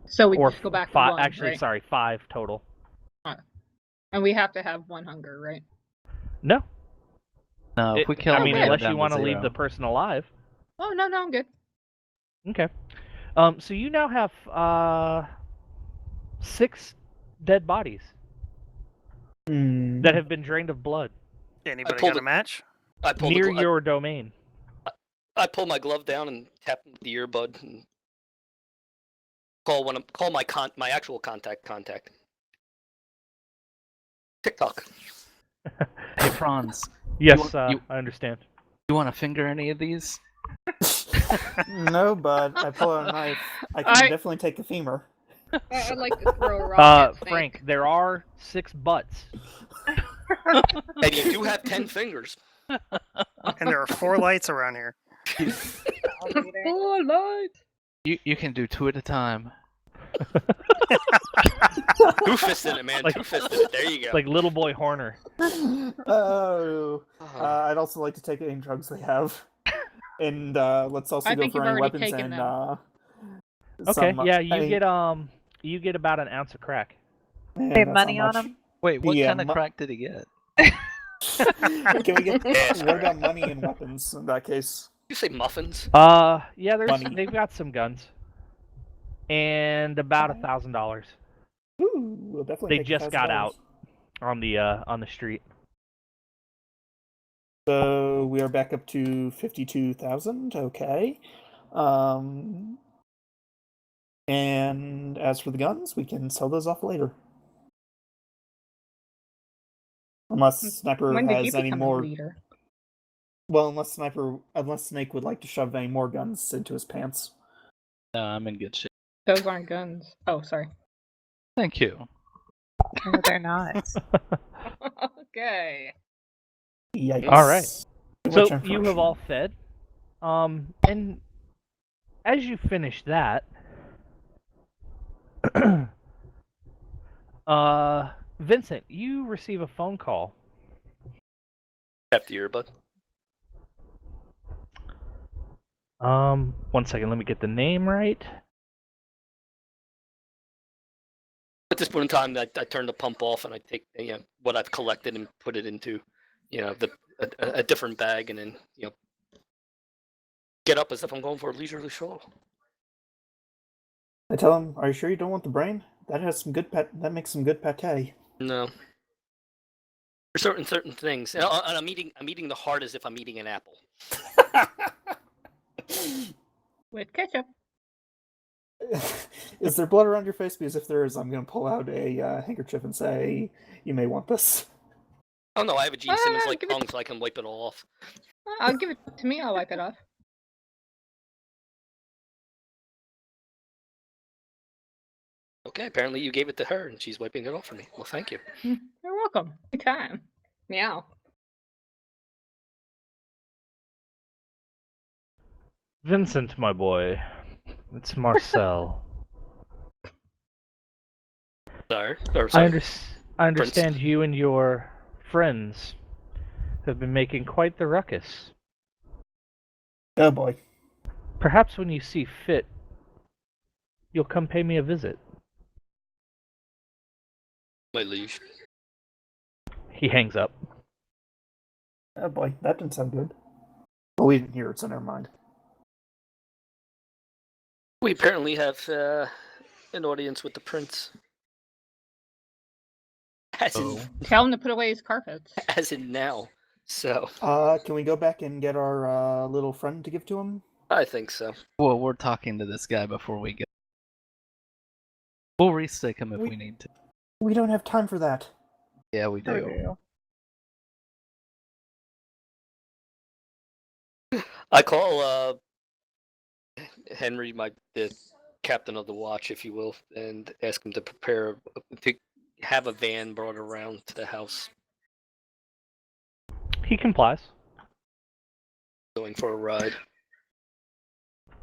So we Or just go back to 5, 1, actually, right? sorry, 5 total. And we have to have 1 hunger, right? No. No, if we kill I them, mean, we go unless down you to want to leave 0. the person alive. Oh, no, I'm good. Okay. So you now have 6 dead bodies that have been drained of blood Anybody pulled got a it- match? I pull near your domain. I pull my glove down and tap the earbud and call my actual contact. TikTok. Hey Franz, Yes, you- I understand. you want to finger any of these? No, but I pull out a knife. I can definitely take a femur. I'd like to throw a rock at Snake. Frank, there are 6 butts. And you do have 10 fingers. And there are 4 lights around here. Oh, Lord. You can do 2 at a time. Two-fisted it, man. Like- Two-fisted it. There you go. Like little boy Horner. Oh, I'd also like to take any drugs they have, and let's also I go think for you've any already weapons taken and Okay, some, yeah, you get about an ounce of crack. They have money on them? Wait, what Yeah, kind of crack did he get? Can we get? Yes, What about money and weapons in that case? You say muffins? Yeah, Money. they've got some guns. And about $1,000 Ooh, we'll definitely. They take just got $1,000. out. on the street. So we are back up to 52,000. Okay. And as for the guns, we can sell those off later. Unless Sniper When did you has any become a more. leader? Well, unless Snake would like to shove any more guns into his pants. No, I'm in good shape. Those aren't guns. Oh, sorry. Thank you. No, they're not. Okay. Yikes. All right. Too So much you have information. all fed, and as you finish that, Vincent, you receive a phone call. Tap the earbud. 1 second, let me get the name right. At this point in time, I turn the pump off and I take what I've collected and put it into a different bag, and then get up as if I'm going for a leisurely stroll. I tell him, "Are you sure you don't want the brain? That has some good that makes some good pate." No. For certain things, and I'm eating the heart as if I'm eating an apple. With ketchup. Is there blood around your face? Because if there is, I'm going to pull out a handkerchief and say, "You may want this." Oh no, I have a Gene Simmons like give it- tongue, so I can wipe it all off. I'll give it to me. I'll wipe it off. Okay, apparently you gave it to her, and she's wiping it off for me. Well, thank you. You're welcome. Anytime. Meow. Vincent, my boy. It's Marcel. Sorry. I understand you and your friends have been making quite the ruckus. Oh boy. Perhaps when you see fit, you'll come pay me a visit. My liege. He hangs up. Oh boy, that didn't sound good. Well, we didn't hear it, so never mind. We apparently have an audience with the prince. Tell him to put away his carpets. As in now. So. Can we go back and get our little friend to give to him? I think so. Well, we're talking to this guy before we go. We'll restick him if we need to. We don't have time for that. Yeah, we do. I call Henry, the captain of the watch, if you will, and ask him to prepare to have a van brought around to the house. He complies. Going for a ride.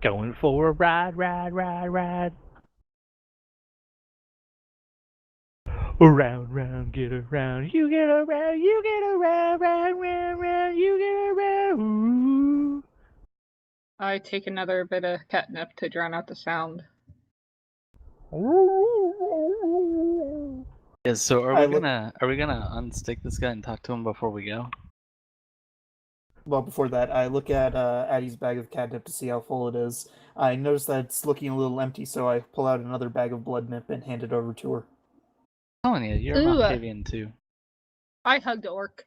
Going for a ride. Around, round, get around. You get around, you get around, round, you get around. Ooh. I take another bit of catnip to drown out the sound. Yeah, so are we gonna unstick this guy and talk to him before we go? Well, before that, I look at Addie's bag of catnip to see how full it is. I notice that it's looking a little empty, so I pull out another bag of blood nip and hand it over to her. I'm telling you, you're Ooh, Malkavian too. I hugged Orc.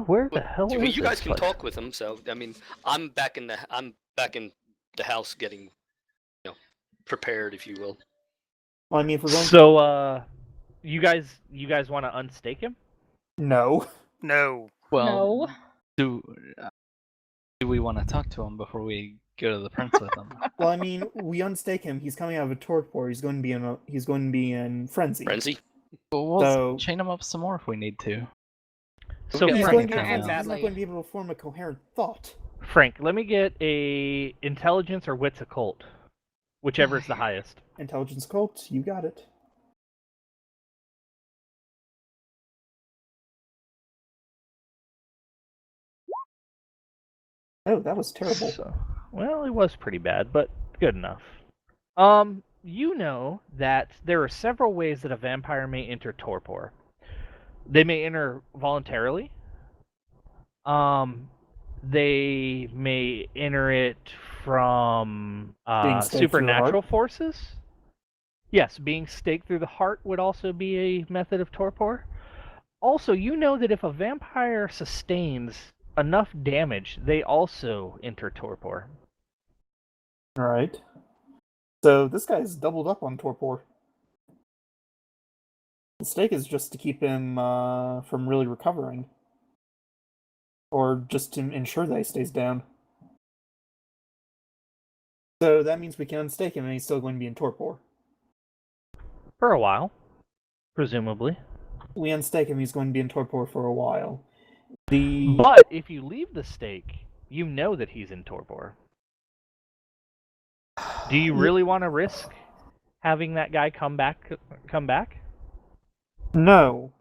Where the hell is you guys this can place? talk with him. So I mean, I'm back in the house, getting prepared, if you will. Well, I mean, if we're going. So, you guys want to unstake him? No. No. Well, No. do we want to talk to him before we go to the prince with him? Well, I mean, we unstake him. He's coming out of a torpor. He's going to be in frenzy. Frenzy. Well, we'll So- chain him up some more if we need to. So Yeah, He's, Frank going can to, handle he's it. not Badly. going to be able to form a coherent thought. Frank, let me get a intelligence or wits occult, whichever is the highest. Intelligence cult, you got it. Oh, that was terrible. So, well, it was pretty bad, but good enough. You know that there are several ways that a vampire may enter torpor. They may enter voluntarily. They may enter it from Being staked through the supernatural heart? forces. Yes, being staked through the heart would also be a method of torpor. Also, you know that if a vampire sustains enough damage, they also enter torpor. Alright. So this guy's doubled up on torpor. The stake is just to keep him from really recovering. Or just to ensure that he stays down. So that means we can unstake him and he's still going to be in torpor. For a while, presumably. we unstake him, he's going to be in torpor for a while. But if you leave the stake, you know that he's in torpor. Do you really want to risk having that guy come back? No.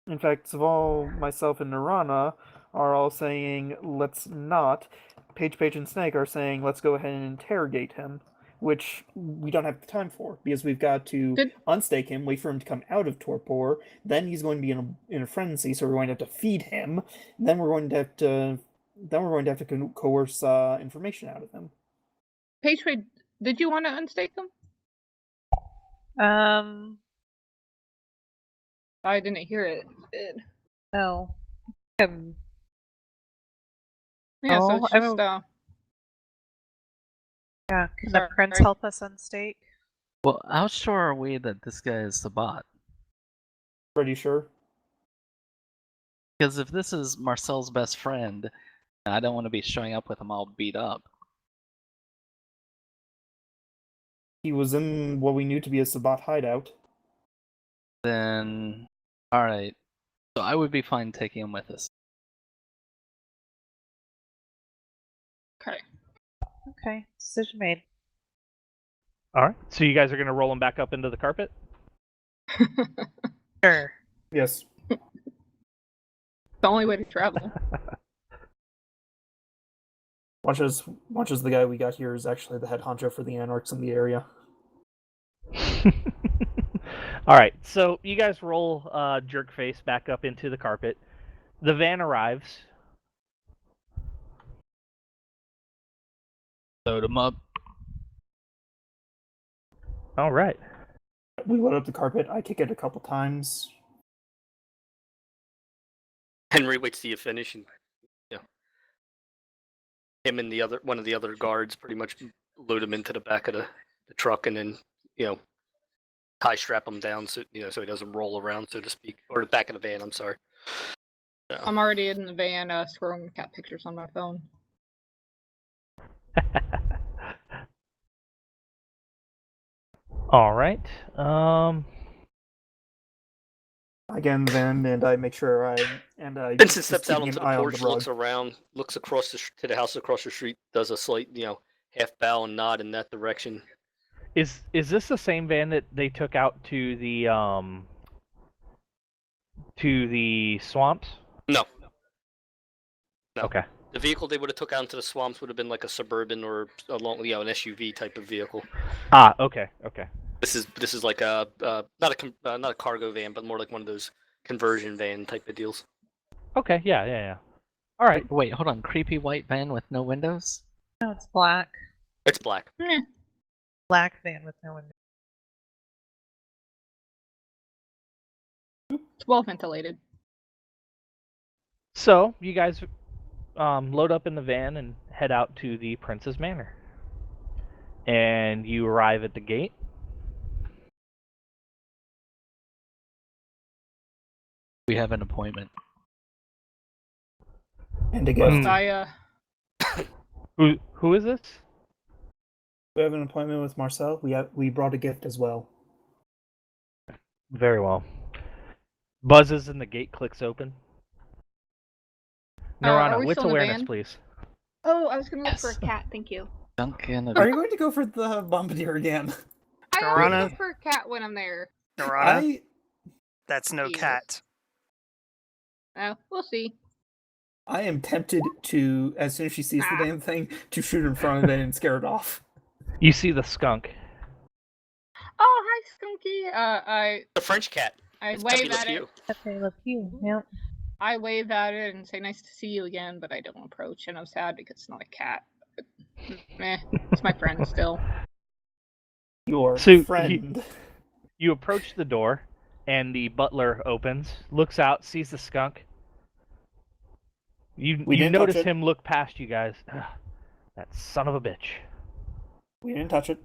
In fact, Zaval, myself, and Nirana are all saying, let's not. Page, and Snake are saying, let's go ahead and interrogate him, which we don't have the time for, because we've got to unstake him, wait for him to come out of torpor, then he's going to be in a frenzy, so we're going to have to feed him, then we're going to have to coerce information out of him. Page, did you want to unstake them? I didn't hear it. No. Yeah, so Oh, it's I just, don't- Yeah, can Sorry. the prince help us unstake? Well, how sure are we that this guy is the bot? Pretty sure. Because if this is Marcel's best friend, I don't want to be showing up with him all beat up. He was in what we knew to be a Sabbat hideout. Then, alright. So I would be fine taking him with us. okay. Okay, decision made. All right. So you guys are going to roll him back up into the carpet? Sure. Yes. The only way to travel. Watch as the guy we got here is actually the head honcho for the Anarchs in the area. All right. So you guys roll Jerkface back up into the carpet. The van arrives. Load him up. All right. We load up the carpet. I kick it a couple times. Henry waits till you finish, and him and one of the other guards pretty much load him into the back of the truck, and then tie strap him down so so he doesn't roll around, so to speak, or the back of the van. I'm sorry. So, I'm already in the van scrolling cat pictures on my phone. All right. I get in the van and I make sure I Vincent just steps out keeping onto an the eye on porch, the looks rug. around, looks across to the house across the street, does a slight half bow and nod in that direction. Is this the same van that they took out to the swamps? No. Okay. The vehicle they would have took out into the swamps would have been like a Suburban or an SUV type of vehicle. Ah, okay. This is like a not a cargo van, but more like one of those conversion van type of deals. Okay, yeah. All right. Wait, hold on. Creepy white van with no windows? No, it's black. It's black. Black van with no window. It's well ventilated. So you guys load up in the van and head out to the Prince's Manor. And you arrive at the gate. We have an appointment. And again, Who is this? we have an appointment with Marcel. We brought a gift as well. Very well. Buzzes and the gate clicks open. are Nirana, we wits still in the awareness, van? please. Oh, I was gonna look Yes. for a cat. Thank you. Duncan. Are you going to go for the Bombardier again? I always Nirana? look for a cat when I'm there. Nirana, that's no Jesus. cat. We'll see. I am tempted to, as soon as she sees the damn thing, to shoot in front of it and scare it off. You see the skunk. Oh, hi, Skunky. The French cat. I It's wave Pepe Le at Pew. it. Okay, look you. Yep. I wave at it and say, "Nice to see you again," but I don't approach, and I'm sad because it's not a cat. But, it's my friend still. Your So, friend. You approach the door, and the butler opens, looks out, sees the skunk. You We didn't touch notice it. him look past you guys. That son of a bitch. We didn't touch it.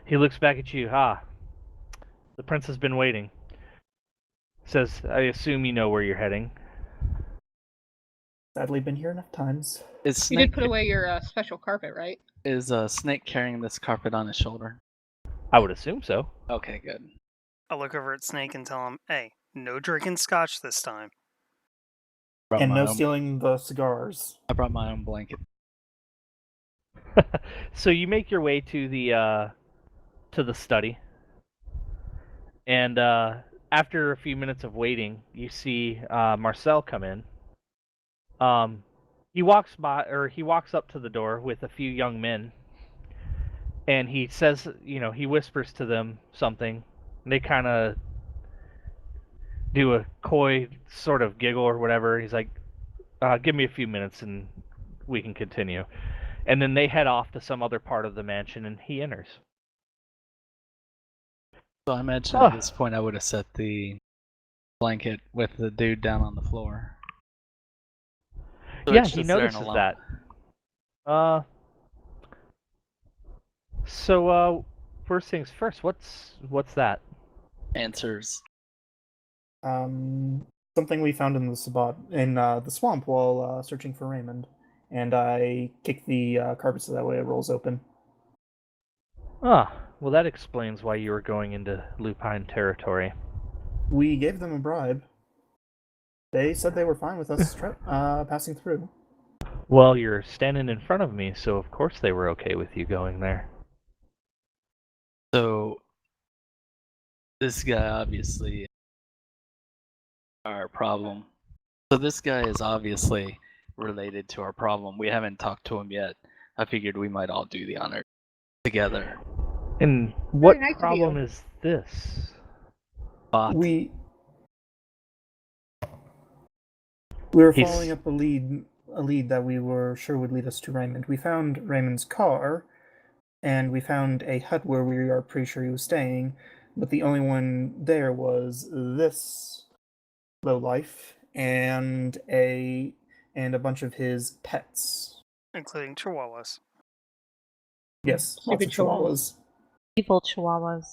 He looks back at you. The prince has been waiting. Says, I assume you know where you're heading. Sadly, been here enough times. Is You Snake, did put away your special carpet, right? is Snake carrying this carpet on his shoulder? I would assume so. Okay, good. I'll look over at Snake and tell him, "Hey, No drinking scotch this time. Brought And my no own- stealing the cigars. I brought my own blanket. So you make your way to the study, and after a few minutes of waiting, you see Marcel come in. He walks up to the door with a few young men, and he says, he whispers to them something. And they kind of do a coy sort of giggle or whatever. He's like, "Give me a few minutes and we can continue." And then they head off to some other part of the mansion, and he enters. So I imagine at this point I would have set the blanket with the dude down on the floor. So Yeah, it's he just there and notices alone. that. So first things first, what's that? Answers. Something we found in the swamp while searching for Raymond, and I kick the carpet so that way it rolls open. Ah, well, that explains why you were going into Lupine territory. We gave them a bribe. They said they were fine with us passing through. Well, you're standing in front of me, so of course they were okay with you going there. So this guy obviously our problem. So this guy is obviously related to our problem. We haven't talked to him yet. I figured we might all do the honor together. And what nice of problem you. is this? Bot. We were He's- following up a lead that we were sure would lead us to Raymond. We found Raymond's car, and we found a hut where we are pretty sure he was staying, but the only one there was this lowlife and a bunch of his pets. Including chihuahuas. Yes, lots of Stupid chihuahuas. chihuahuas. Evil chihuahuas.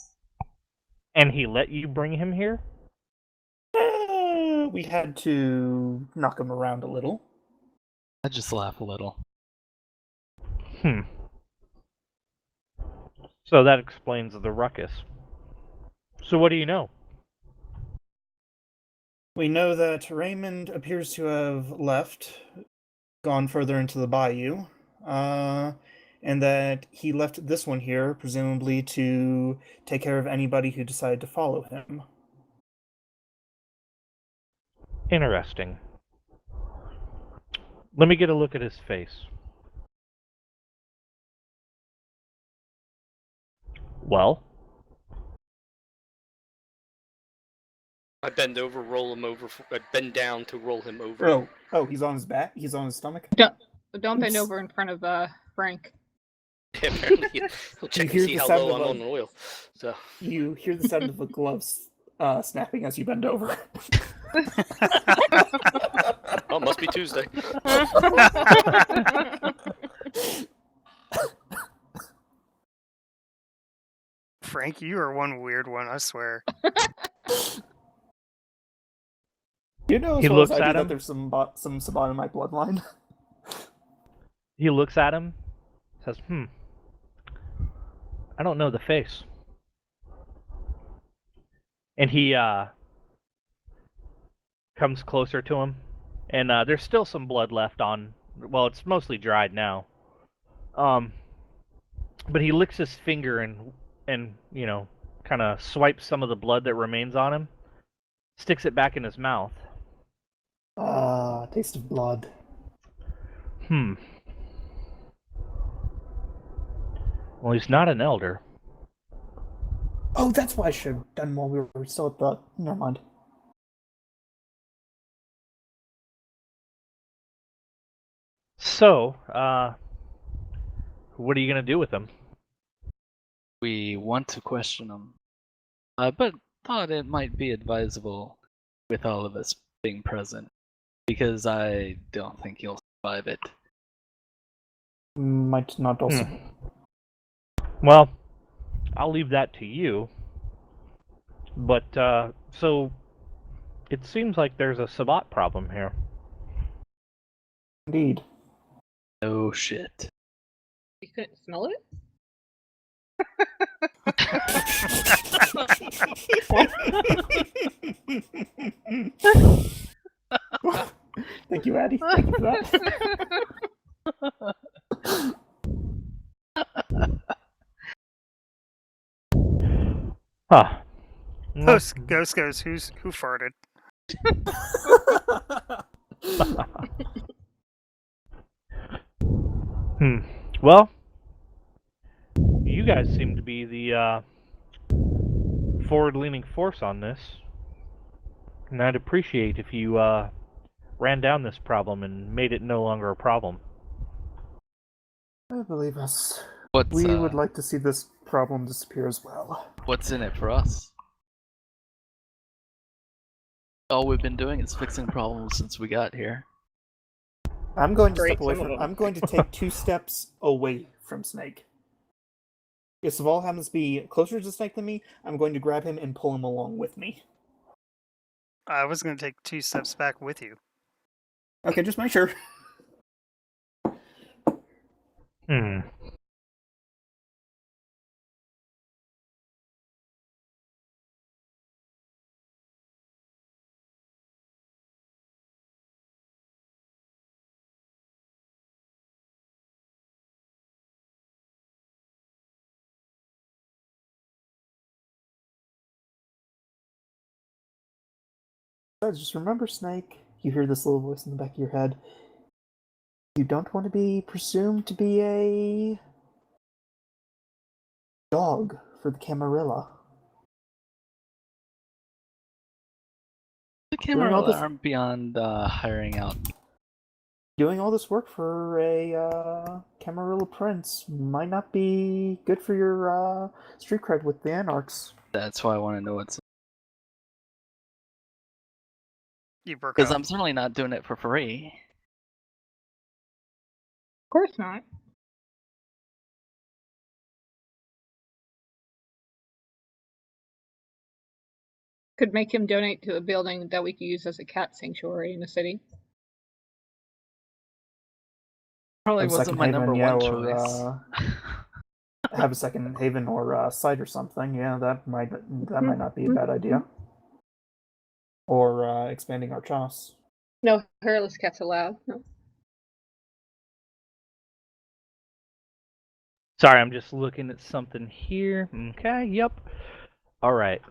And he let you bring him here? We had to knock him around a little. I just laugh a little. So that explains the ruckus. So what do you know? We know that Raymond appears to have left, gone further into the bayou, and that he left this one here, presumably to take care of anybody who decided to follow him. Interesting. Let me get a look at his face. Well, I bend over, roll him over. I bend down to roll him over. Oh, he's on his back? He's on his stomach? Don't bend Oops. over in front of Frank. Apparently, he'll check hear and see the how sound low of I'm a- on oil. So You hear the sound of the gloves snapping as you bend over. oh, must be Tuesday. Frank, you are one weird one, I swear. You know as He well as looks I do at that him. there's some Saban in my bloodline. he looks at him, says, I don't know the face. And he comes closer to him, and there's still some blood left on. Well, it's mostly dried now. But he licks his finger and kind of swipes some of the blood that remains on him, sticks it back in his mouth. Taste of blood. Well, he's not an elder. Oh, that's what I should have done while we were still at the... Never mind. So, what are you gonna do with him? We want to question him, but thought it might be advisable with all of us being present, because I don't think he'll survive it. Might not also. Well, I'll leave that to you. But, so, it seems like there's a Sabbat problem here. Indeed. Oh shit. You couldn't smell it? Thank you, Addy. Thank you for that. Huh. Well, Ghost goes, who farted? Well, you guys seem to be the forward-leaning force on this, and I'd appreciate if you ran down this problem and made it no longer a problem. I believe us. What's We would like to see this problem disappear as well. what's in it for us? All we've been doing is fixing problems since we got here. I'm going to Great, step away some of from. them. I'm going to take 2 steps away from Snake. If Saval happens to be closer to Snake than me, I'm going to grab him and pull him along with me. I was going to take 2 steps back with you. Okay, just make sure. Hmm. Just remember, Snake. You hear this little voice in the back of your head. You don't want to be presumed to be a dog for the Camarilla. The Doing all Camarilla this- aren't beyond hiring out. Doing all this work for a Camarilla prince might not be good for your street cred with the Anarchs. That's why I want to know what's. You broke Because up. I'm certainly not doing it for free. Of course not. Could make him donate to a building that we could use as a cat sanctuary in the city. Probably Have a wasn't second my haven, number yeah, one or, choice. have a second haven or site or something. Yeah, that might not be a bad idea. Or expanding our chos. No hairless cats allowed. No. Sorry, I'm just looking at something here. Okay, yep. All right.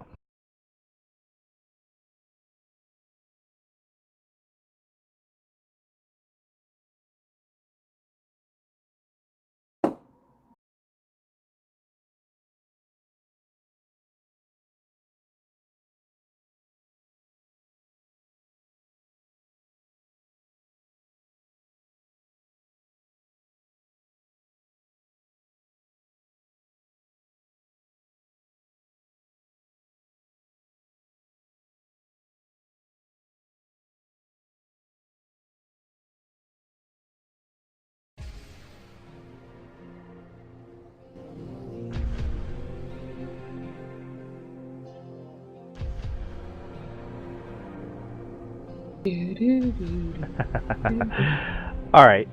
All right.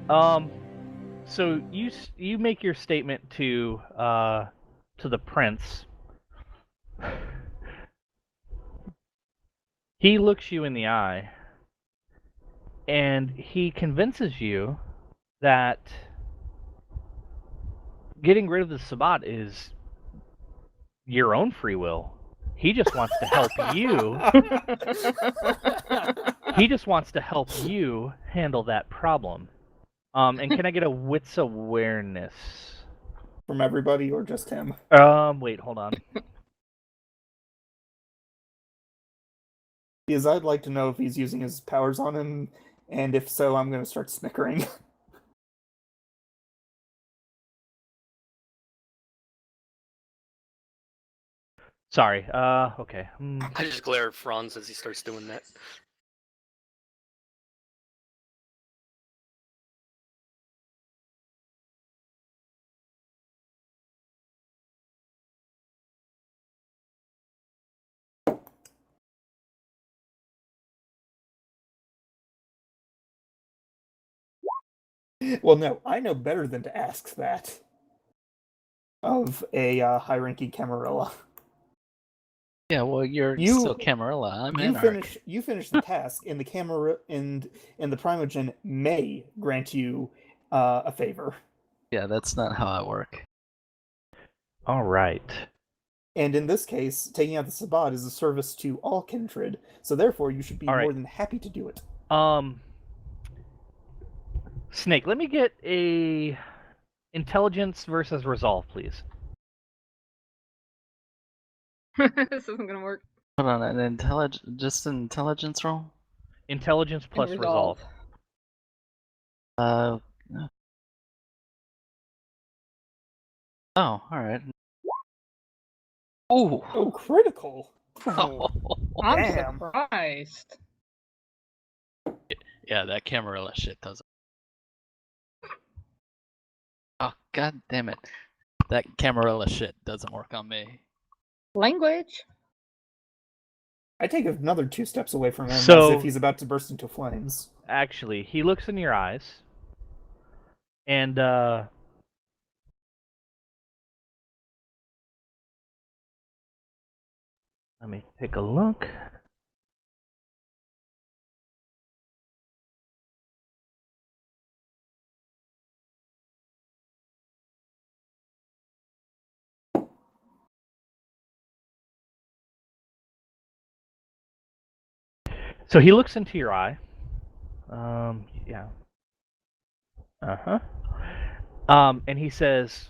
So you make your statement to the prince. He looks you in the eye, and he convinces you that getting rid of the Sabbat is your own free will. He just wants to help you. He just wants to help you handle that problem. And can I get a wits awareness? From everybody or just him? Wait, hold on. Because I'd like to know if he's using his powers on him, and if so, I'm going to start snickering. Sorry. Okay. I just glare at Franz as he starts doing that. Well, no, I know better than to ask that of a high-ranking Camarilla. Yeah, well, you're You- still Camarilla. I'm Anarch. You finish the task, and the camera and the Primogen may grant you a favor. Yeah, that's not how I work. All right. And in this case, taking out the Sabbat is a service to all kindred, so therefore you should be All right. more than happy to do it. Snake, let me get a intelligence versus resolve, please. This isn't gonna work. Hold on, an intelligence roll? Intelligence plus resolve. Oh, alright. Ooh! Oh, critical! I'm Damn. surprised. Yeah, that Camarilla shit doesn't. Oh, god damn it. That Camarilla shit doesn't work on me. Language. I take another 2 steps away from him So- as if he's about to burst into flames. Actually, he looks in your eyes, and let me take a look. So he looks into your eye. Yeah. Uh-huh. And he says,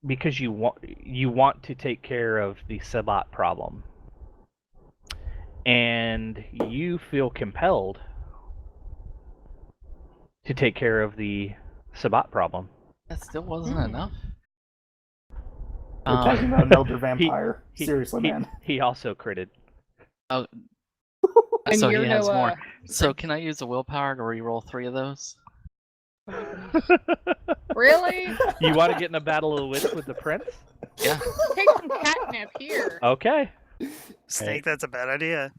because you want to take care of the Sabbat problem, and you feel compelled to take care of the Sabbat problem. That still wasn't enough. We're talking about an elder vampire. he- Seriously, man. He also critted. Oh, And so you're he has no, more. So can I use a willpower to re-roll 3 of those? Really? You want to get in a battle of the wits with the prince? Yeah. Take some catnip here. Okay. Snake, that's a bad idea.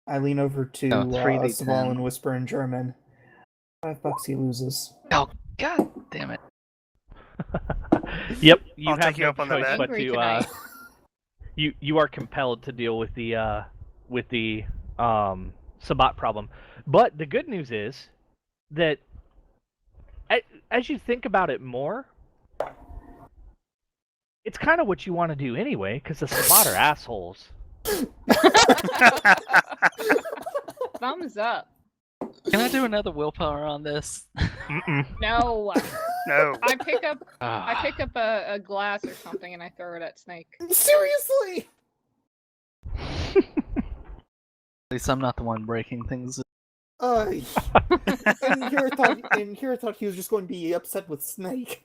I lean over to Oh, 3d10. Saval and whisper in German. $5 he loses. Oh, god damn it. Yep. You I'll have take you no up on the choice bet. but Angry to tonight. you are compelled to deal with the Sabbat problem. But the good news is that as you think about it more, it's kind of what you want to do anyway, because the Sabbat are assholes. Thumbs up. Can I do another willpower on this? Mm-mm. No. No. I pick up Ah. a glass or something and I throw it at Snake. Seriously! At least I'm not the one breaking things. And Hira thought he was just going to be upset with Snake.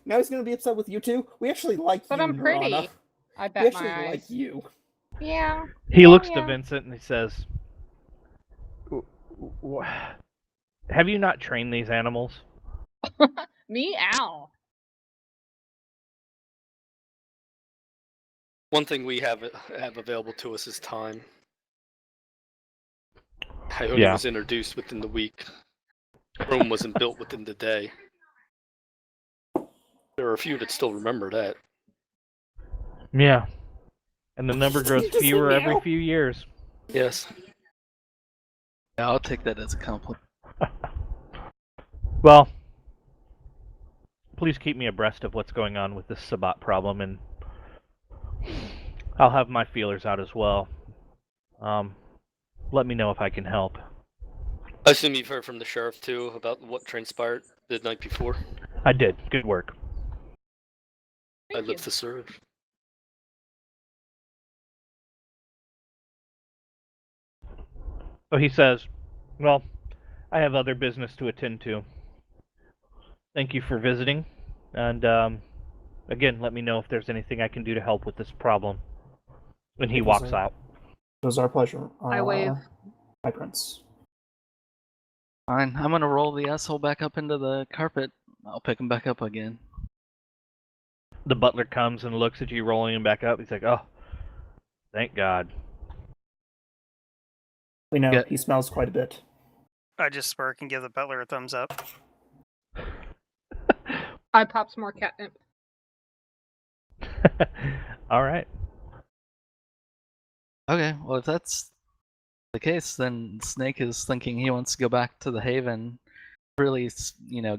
Now he's going to be upset with you too? We actually like But you, I'm pretty. Nirana. I We bet actually my eyes. like you. Yeah. He looks to yeah. Vincent and he says, "Have you not trained these animals?" Me? Ow. One thing we have available to us is time. Coyote Yeah. was introduced within the week. Rome wasn't built within the day. There are a few that still remember that. Yeah. And the number grows Just fewer every meow. few years. Yes. Yeah, I'll take that as a compliment. Well, please keep me abreast of what's going on with this Sabbat problem, and I'll have my feelers out as well. Let me know if I can help. I assume you've heard from the sheriff too about what transpired the night before. I did. Good work. I Thank live you. to serve. So he says, "Well, I have other business to attend to. Thank you for visiting, and again, let me know if there's anything I can do to help with this problem." And he It was walks a- out. It was our pleasure. I wave. My prince. Fine, I'm gonna roll the asshole back up into the carpet. I'll pick him back up again. The butler comes and looks at you rolling him back up. He's like, "Oh, thank God." We know Yeah. he smells quite a bit. I just smirk and give the butler a thumbs up. I pop some more catnip. All right. Okay, well if that's the case, then Snake is thinking he wants to go back to the Haven, really,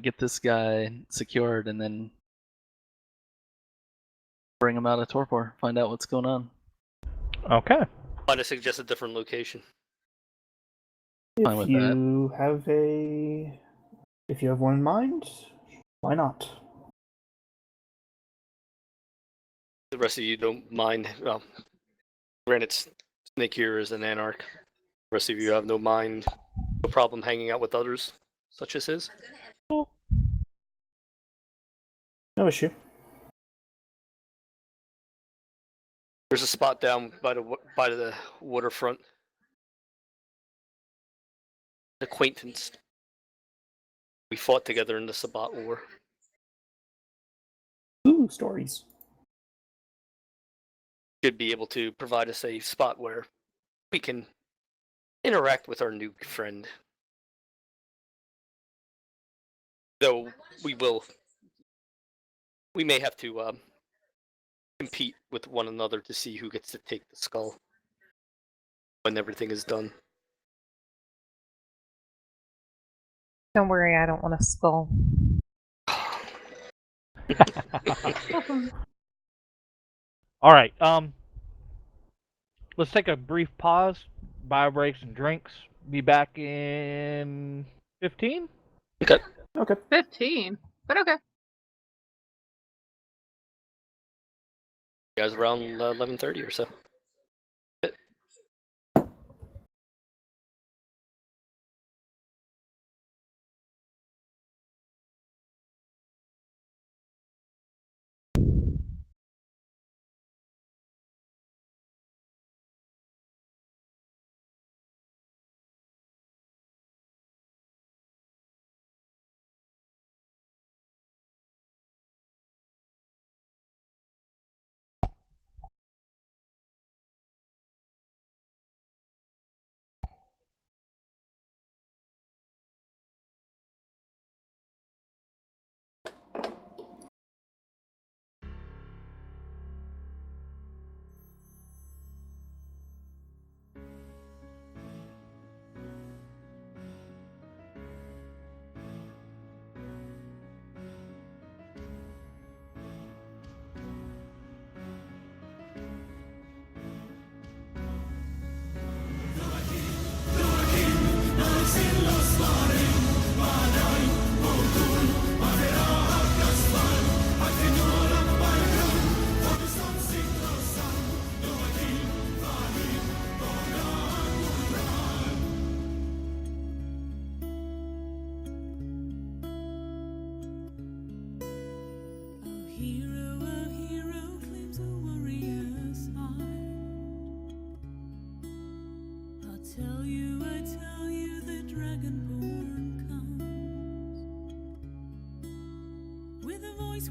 get this guy secured, and then bring him out of torpor, find out what's going on. Okay. Might have suggest a different location. Fine If with you have one in mind, why not? The rest of you don't mind. Well, granted, Snake here is an anarch. The rest of you have no problem hanging out with others, such as his. No issue. There's a spot down by the waterfront. Acquaintance. We fought together in the Sabbat War. Ooh, stories. Should be able to provide us a spot where we can interact with our new friend. Though we may have to compete with one another to see who gets to take the skull when everything is done. Don't worry, I don't want a skull. All right. Let's take a brief pause, bio breaks and drinks. Be back in 15. Okay. Okay. 15, but okay. You guys around 11:30 or so.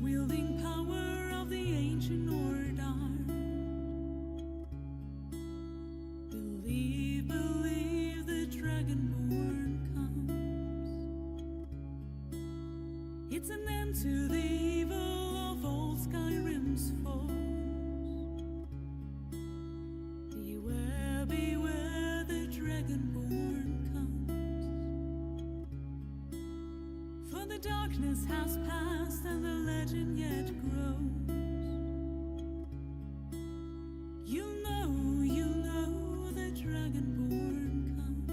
Wielding power of the ancient order. Believe, the Dragonborn comes. It's an end to the evil of all Skyrim's foes. Beware, the Dragonborn comes. For the darkness has passed and the legend yet grows. You'll know the Dragonborn comes.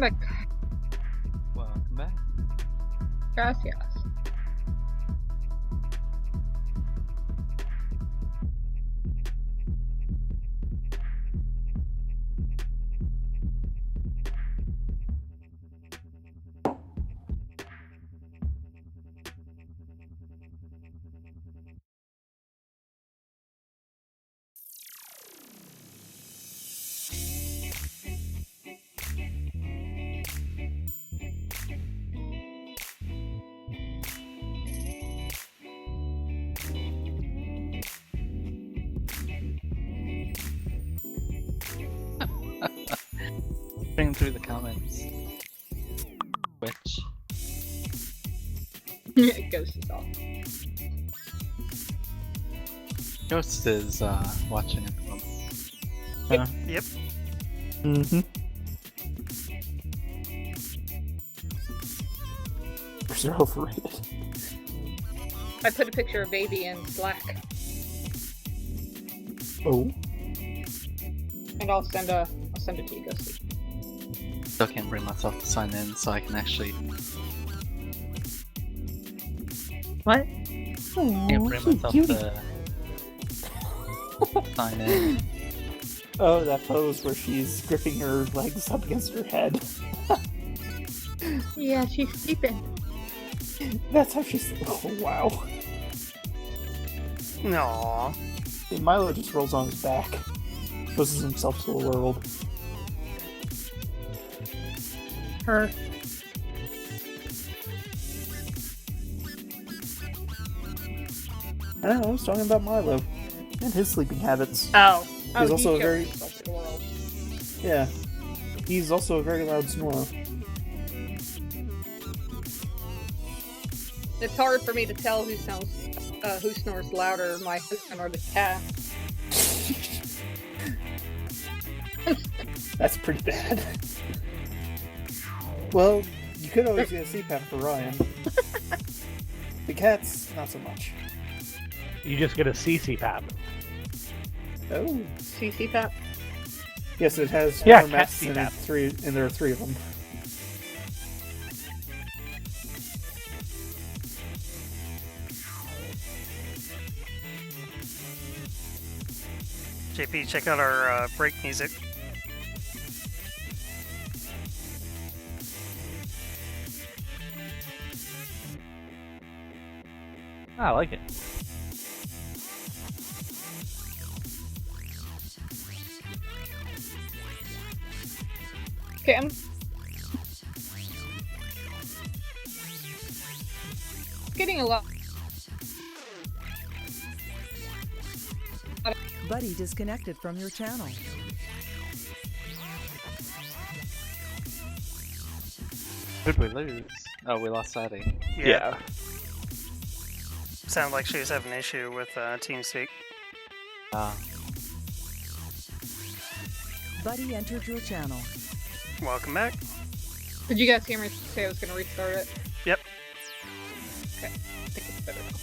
Perfect. Welcome back. Gracias. Bring through the comments. Which Ghost is off. Ghost is watching at the moment. Yep. Mm-hmm. They're overrated. I put a picture of baby in Slack, Oh. and I'll send it to you, Ghosty. Still can't bring myself to sign in, so I can actually What? can't bring myself to sign in. Oh, that pose where she's gripping her legs up against her head. Yeah, she's sleeping. That's how she's. Oh, wow. No. And Milo just rolls on his back. Poses himself to the world. Her. I don't know, I was talking about Milo. And his sleeping habits. Oh. He's also a shows very- himself to the world. Yeah. He's also a very loud snorer. It's hard for me to tell who snores louder, my husband or the cat. That's pretty bad. Well, you could always get a CPAP for Ryan. The cats, not so much. You just get a CCPAP. Oh. CCPAP. Yes, it has Yeah, four cat masks and, CPAP. and there are 3 of them. JP, check out our break music. I like it. Okay, I'm getting a lot. Buddy disconnected from your channel. Who'd we lose? Oh, we lost Sadie. Yeah. Sounded like she was having an issue with TeamSpeak. Buddy entered your channel. Welcome back. Did you guys hear me say I was gonna restart it? Yep. Okay, I think it's better now.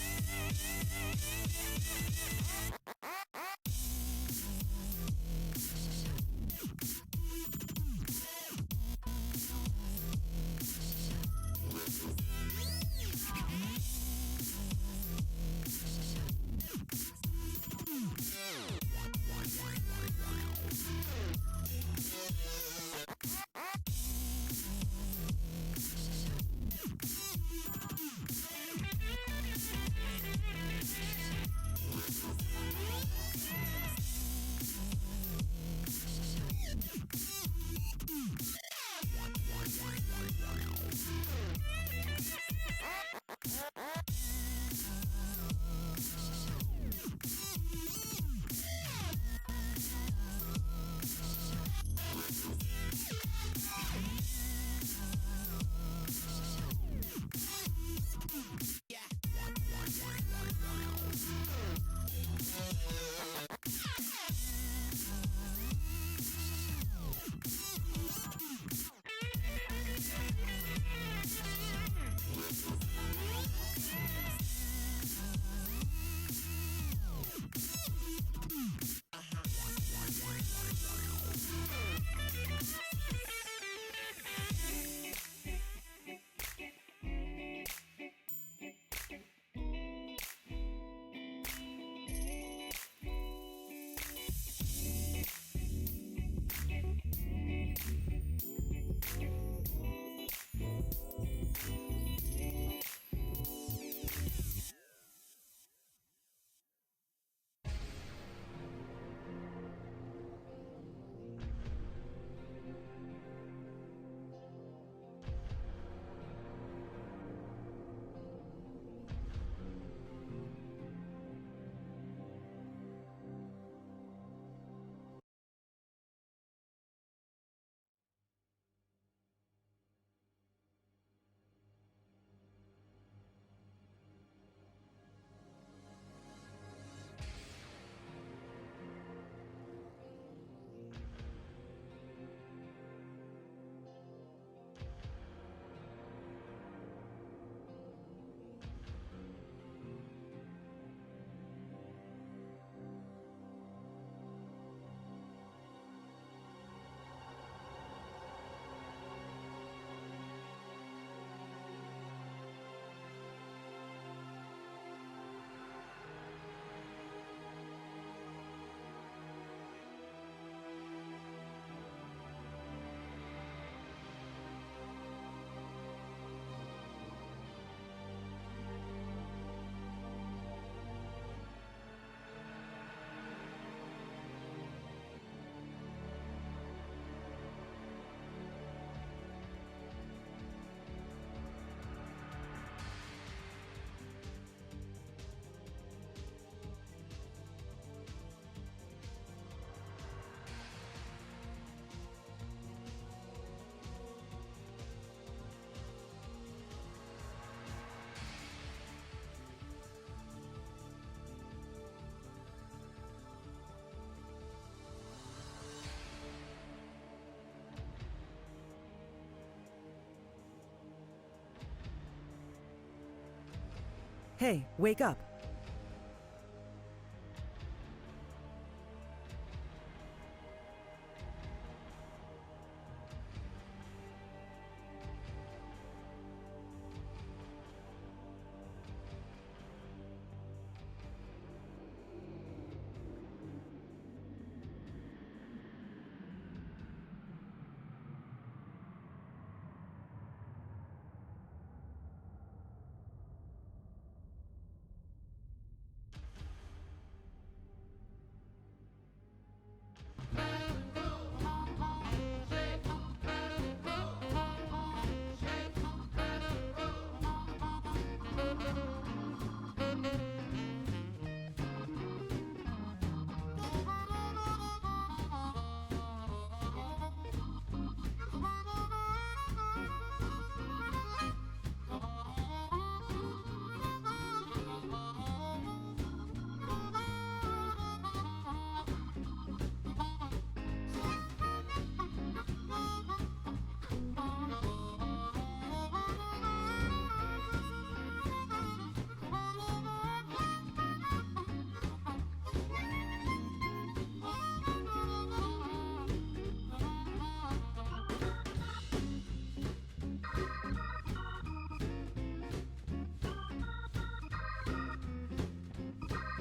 Hey, wake up.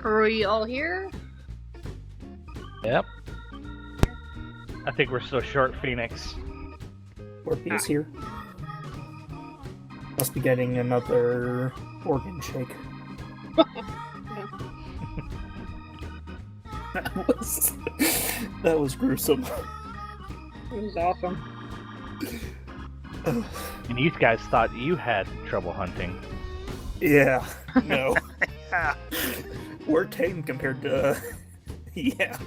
Are we all here? Yep. I think we're still short Phoenix. Orpheus here. Must be getting another organ shake. That was gruesome. It was awesome. And you guys thought you had trouble hunting. Yeah. No. Yeah. We're tame compared to. Yeah.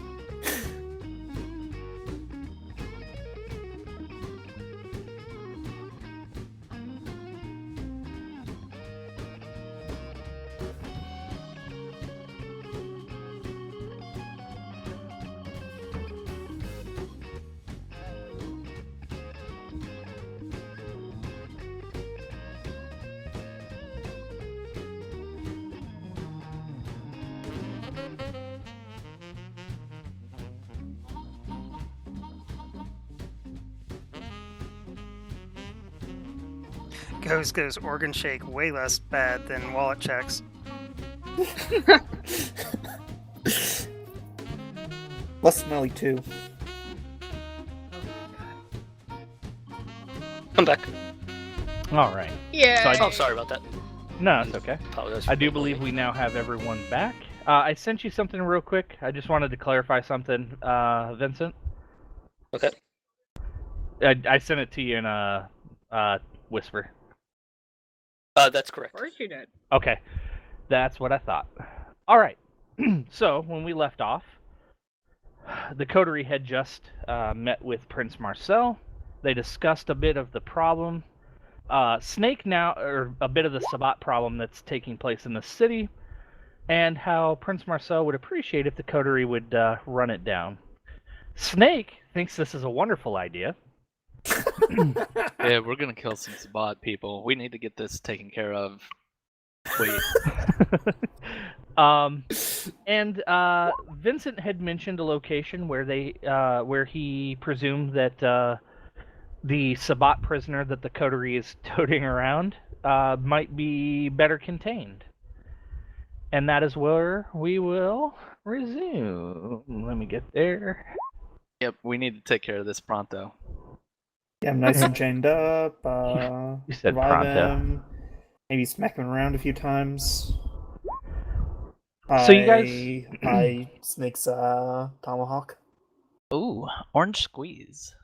Ghost goes organ shake way less bad than wallet checks. Less smelly too. I'm back. All right. Yeah. So Oh, sorry about that. No, it's okay. Apologize I for do being believe late. we now have everyone back. I sent you something real quick. I just wanted to clarify something, Vincent. Okay. I sent it to you in a whisper. That's Of correct. course you did. Okay, that's what I thought. All right. So when we left off, the coterie had just met with Prince Marcel. They discussed a bit of the problem. Snake now, or a bit of the Sabbat problem that's taking place in the city, and how Prince Marcel would appreciate if the coterie would run it down. Snake thinks this is a wonderful idea. Yeah, we're gonna kill some Sabbat people. We need to get this taken care of. Wait. And Vincent had mentioned a location where where he presumed that the Sabbat prisoner that the coterie is toting around might be better contained. And that is where we will resume. Let me get there. Yep, we need to take care of this pronto. Yeah, I'm nice and chained up. You said revive pronto. him, maybe smack him around a few times. So you guys- I Snake's tomahawk. Ooh, orange squeeze.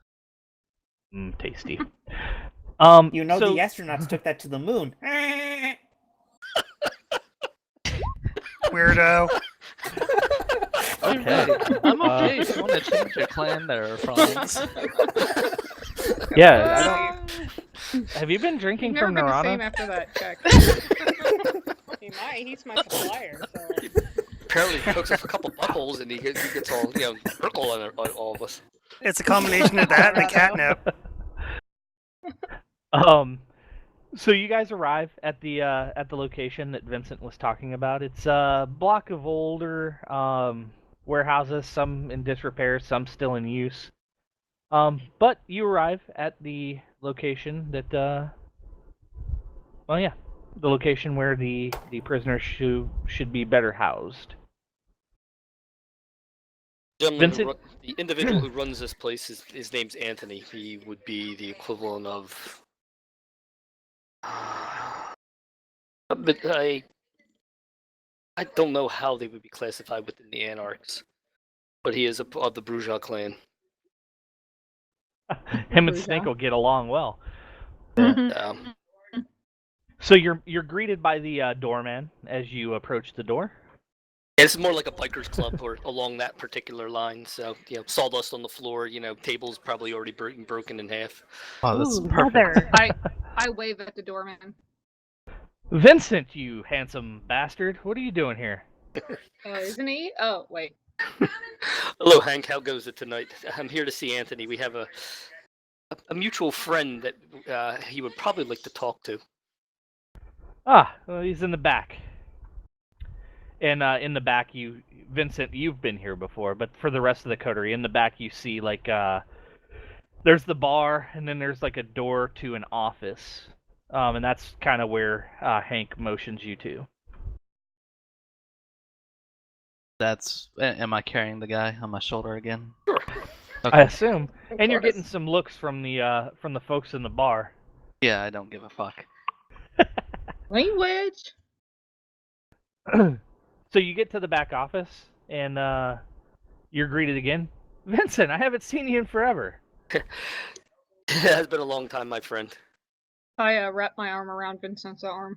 Tasty. You know so- the astronauts took that to the moon. Weirdo. Okay. I'm okay if you want to change your clan there, Franz. Yeah. Have you been drinking He's never from been the same Nirana? after that check. He might. He's my supplier, so. Apparently, he cooks up a couple buckles and he gets all Urkel on all of us. It's a combination of that and the catnip. So you guys arrive at the location that Vincent was talking about. It's a block of older warehouses, some in disrepair, some still in use. But you arrive at the location that the location where the prisoners should be better housed. Gentleman who Vincent? the individual who runs this place, his name's Anthony. He would be the equivalent of. But I don't know how they would be classified within the Anarchs, but he is of the Bruja clan. Him and Snake will get along well. Um, So you're greeted by the doorman as you approach the door. It's more like a bikers club or along that particular line. So, sawdust on the floor, tables probably already broken in half. Oh, this is Ooh, perfect. leather. I wave at the doorman. Vincent, you handsome bastard, what are you doing here? Isn't he? Oh, wait. Hello, Hank. How goes it tonight? I'm here to see Anthony. We have a mutual friend that he would probably like to talk to. Ah, well, he's in the back. And in the back, Vincent, you've been here before, but for the rest of the coterie, in the back you see there's the bar, and then there's like a door to an office, and that's kind of where Hank motions you to. Am I carrying the guy on my shoulder again? Sure. Okay. I assume, and you're course. getting some looks from the folks in the bar. Yeah, I don't give a fuck. Language. So you get to the back office, and you're greeted again. Vincent, I haven't seen you in forever. It has been a long time, my friend. I wrap my arm around Vincent's arm.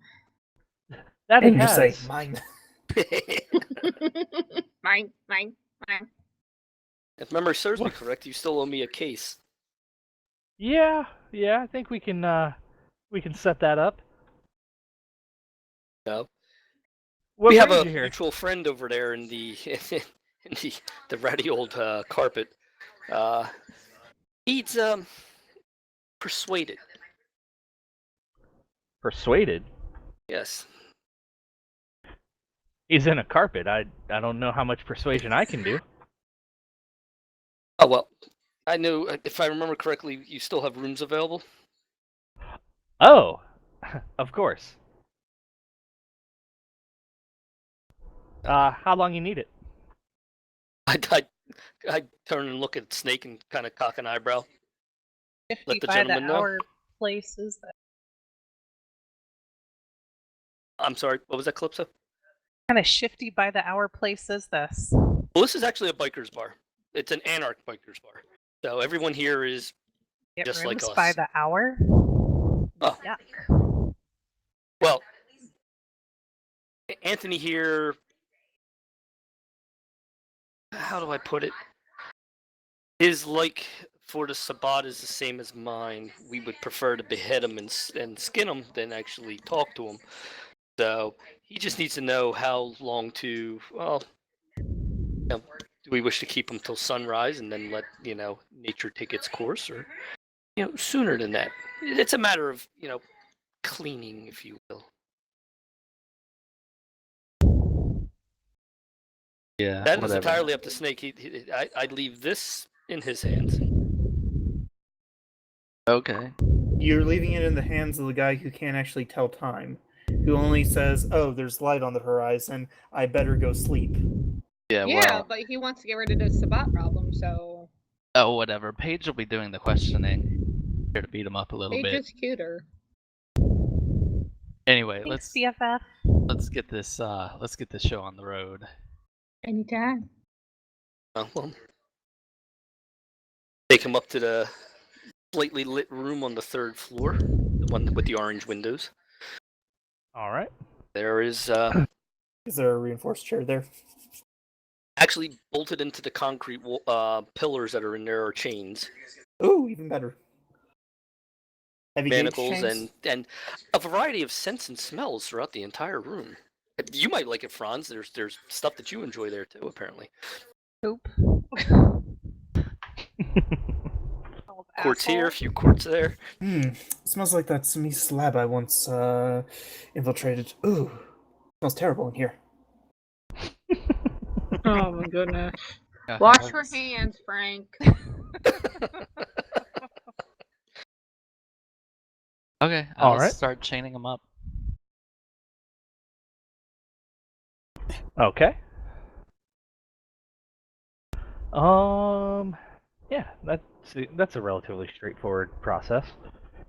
That And it you has. say, mine. Mine. If memory serves me correct, you still owe me a case. Yeah, I think we can set that up. No. What We have brings a you here? mutual friend over there in the the ratty old carpet. He's persuaded. Persuaded. Yes. He's in a carpet. I don't know how much persuasion I can do. Oh well, I know. If I remember correctly, you still have rooms available. Oh, of course. How long you need it? I turn and look at Snake and kind of cock an eyebrow. 50 Let the by the gentleman know. hour place is that? I'm sorry. What was that, Calypso? Kind of shifty by the hour place is this? Well, this is actually a bikers bar. It's an anarch bikers bar. So everyone here is Get just like rooms us. by the hour? Oh. Yuck. Well, Anthony here. How do I put it? His like for the Sabbat is the same as mine. We would prefer to behead him and skin him than actually talk to him. So he just needs to know how long to. Well, do we wish to keep him till sunrise and then let nature take its course, or sooner than that? It's a matter of cleaning, if you will. Yeah, That is whatever. entirely up to Snake. I'd leave this in his hands. Okay. You're leaving it in the hands of the guy who can't actually tell time, who only says, "Oh, there's light on the horizon. I better go sleep." Yeah, Yeah, well, but he wants to get rid of the Sabat problem, so oh, whatever. Paige will be doing the questioning. Here to beat him up a little Paige bit. is cuter. Anyway, Thanks, let's BFF. get this show on the road. Anytime. Well, take him up to the slightly lit room on the 3rd floor, the one with the orange windows. All right. There is Is there a reinforced chair there? actually bolted into the concrete pillars that are in there are chains, Oh, even better. Heavy gauge manacles, chains? and a variety of scents and smells throughout the entire room. You might like it, Franz. There's stuff that you enjoy there too, apparently. Poop. All quartz here, a asshole. few quartz there. Smells like that semi slab I once infiltrated. Ooh, smells terrible in here. Oh my goodness. God, Wash your that's- hands, Frank. Okay, I'll Alright. start chaining them up. Okay. Yeah, that's a relatively straightforward process.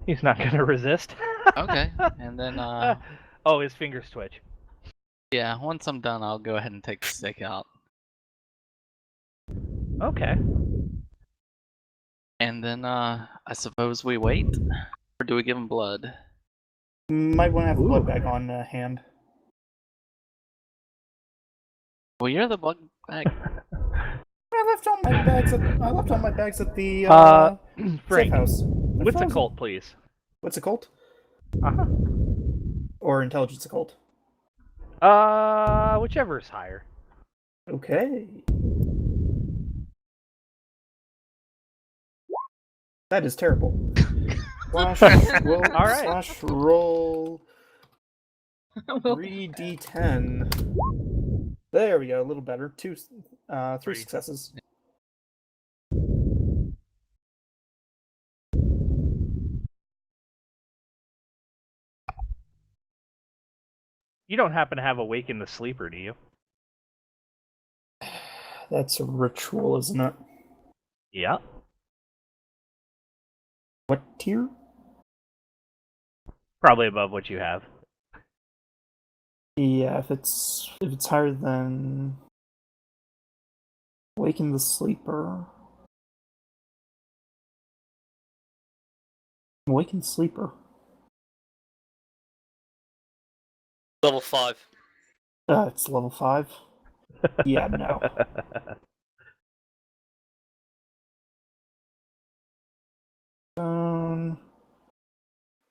He's not gonna resist. Okay, and then Oh, his fingers twitch. yeah, once I'm done, I'll go ahead and take the stick out, Okay. and then I suppose we wait, or do we give him blood? Might want to have a Ooh. blood bag on hand. Well, you're the blood bag. I left all my bags at the safe Frank, house. They're what's a frozen. cult, please? What's a cult? Uh-huh. Or intelligence occult? Whichever is higher. Okay. That is terrible. Slash roll. All right. Slash roll Well, 3d10. There we go. A little better. Three Three. successes. You don't happen to have Awaken the Sleeper, do you? That's a ritual, isn't it? Yeah. What tier? Probably above what you have. Yeah, if it's higher than Waken the Sleeper. Waken Sleeper. Level 5. It's level 5. Yeah, no.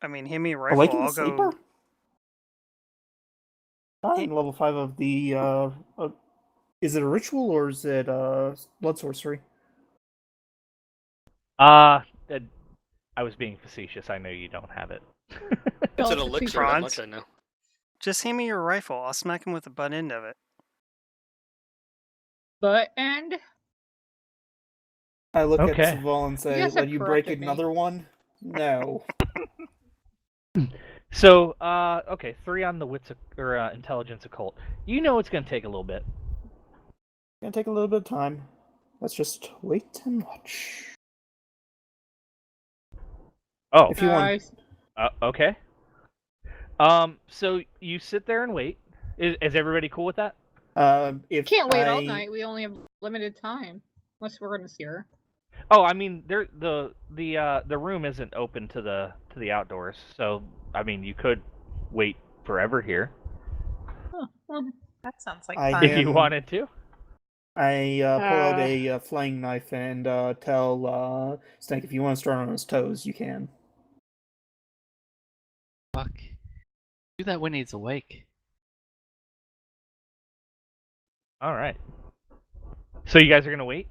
I mean, hand me a rifle. Awaken the I'll Sleeper? go. I'm level 5 of the is it a ritual or is it blood sorcery? I was being facetious. I know you don't have it. It's an Oh, elixir, Franz? that much I know. Just hand me your rifle. I'll smack him with the butt end of it. But and I look Okay. at Saval and say, guys have "Let you break corrupted me. another one?" No. So, okay, 3 on the wits or intelligence occult. You know it's gonna take a little bit. Gonna take a little bit of time. Let's just wait and watch. Oh, If you want, guys, okay. So you sit there and wait. Is everybody cool with that? if can't wait all I- night. We only have limited time, unless we're gonna see her. Oh, I mean, the room isn't open to the outdoors, so I mean, you could wait forever here Huh, well, That sounds like I fun. if you am- wanted to. I pull out a flaying knife and tell Snake, if you want to start on his toes, you can. Fuck. Do that when he's awake. All right. So you guys are gonna wait?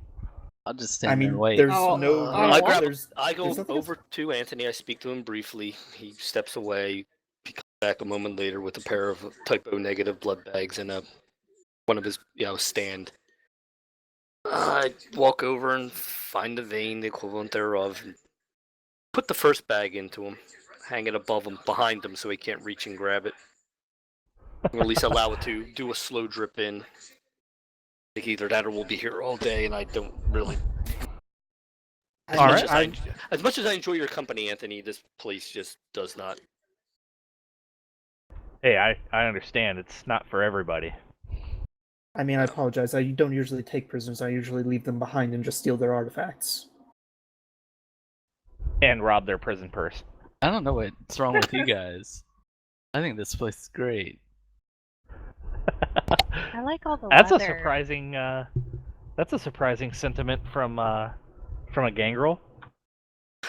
I'll just stand I there mean, and wait. there's Oh, no. I I what? grab. there's, I go there's nothing over to Anthony. I speak to him briefly. He steps away. He comes back a moment later with a pair of type O negative blood bags and one of his stand. I walk over and find the vein, the equivalent thereof. And put the first bag into him, hang it above him, behind him, so he can't reach and grab it. Or at least allow it to do a slow drip in. I think either that or we'll be here all day, and I don't really. As All much right. as much as I enjoy your company, Anthony, this place just does not. Hey, I understand. It's not for everybody. I mean, I apologize. I don't usually take prisoners. I usually leave them behind and just steal their artifacts. And rob their prison purse. I don't know what's wrong with you guys. I think this place is great. I like all the That's leather. a surprising. That's a surprising sentiment from a gangrel.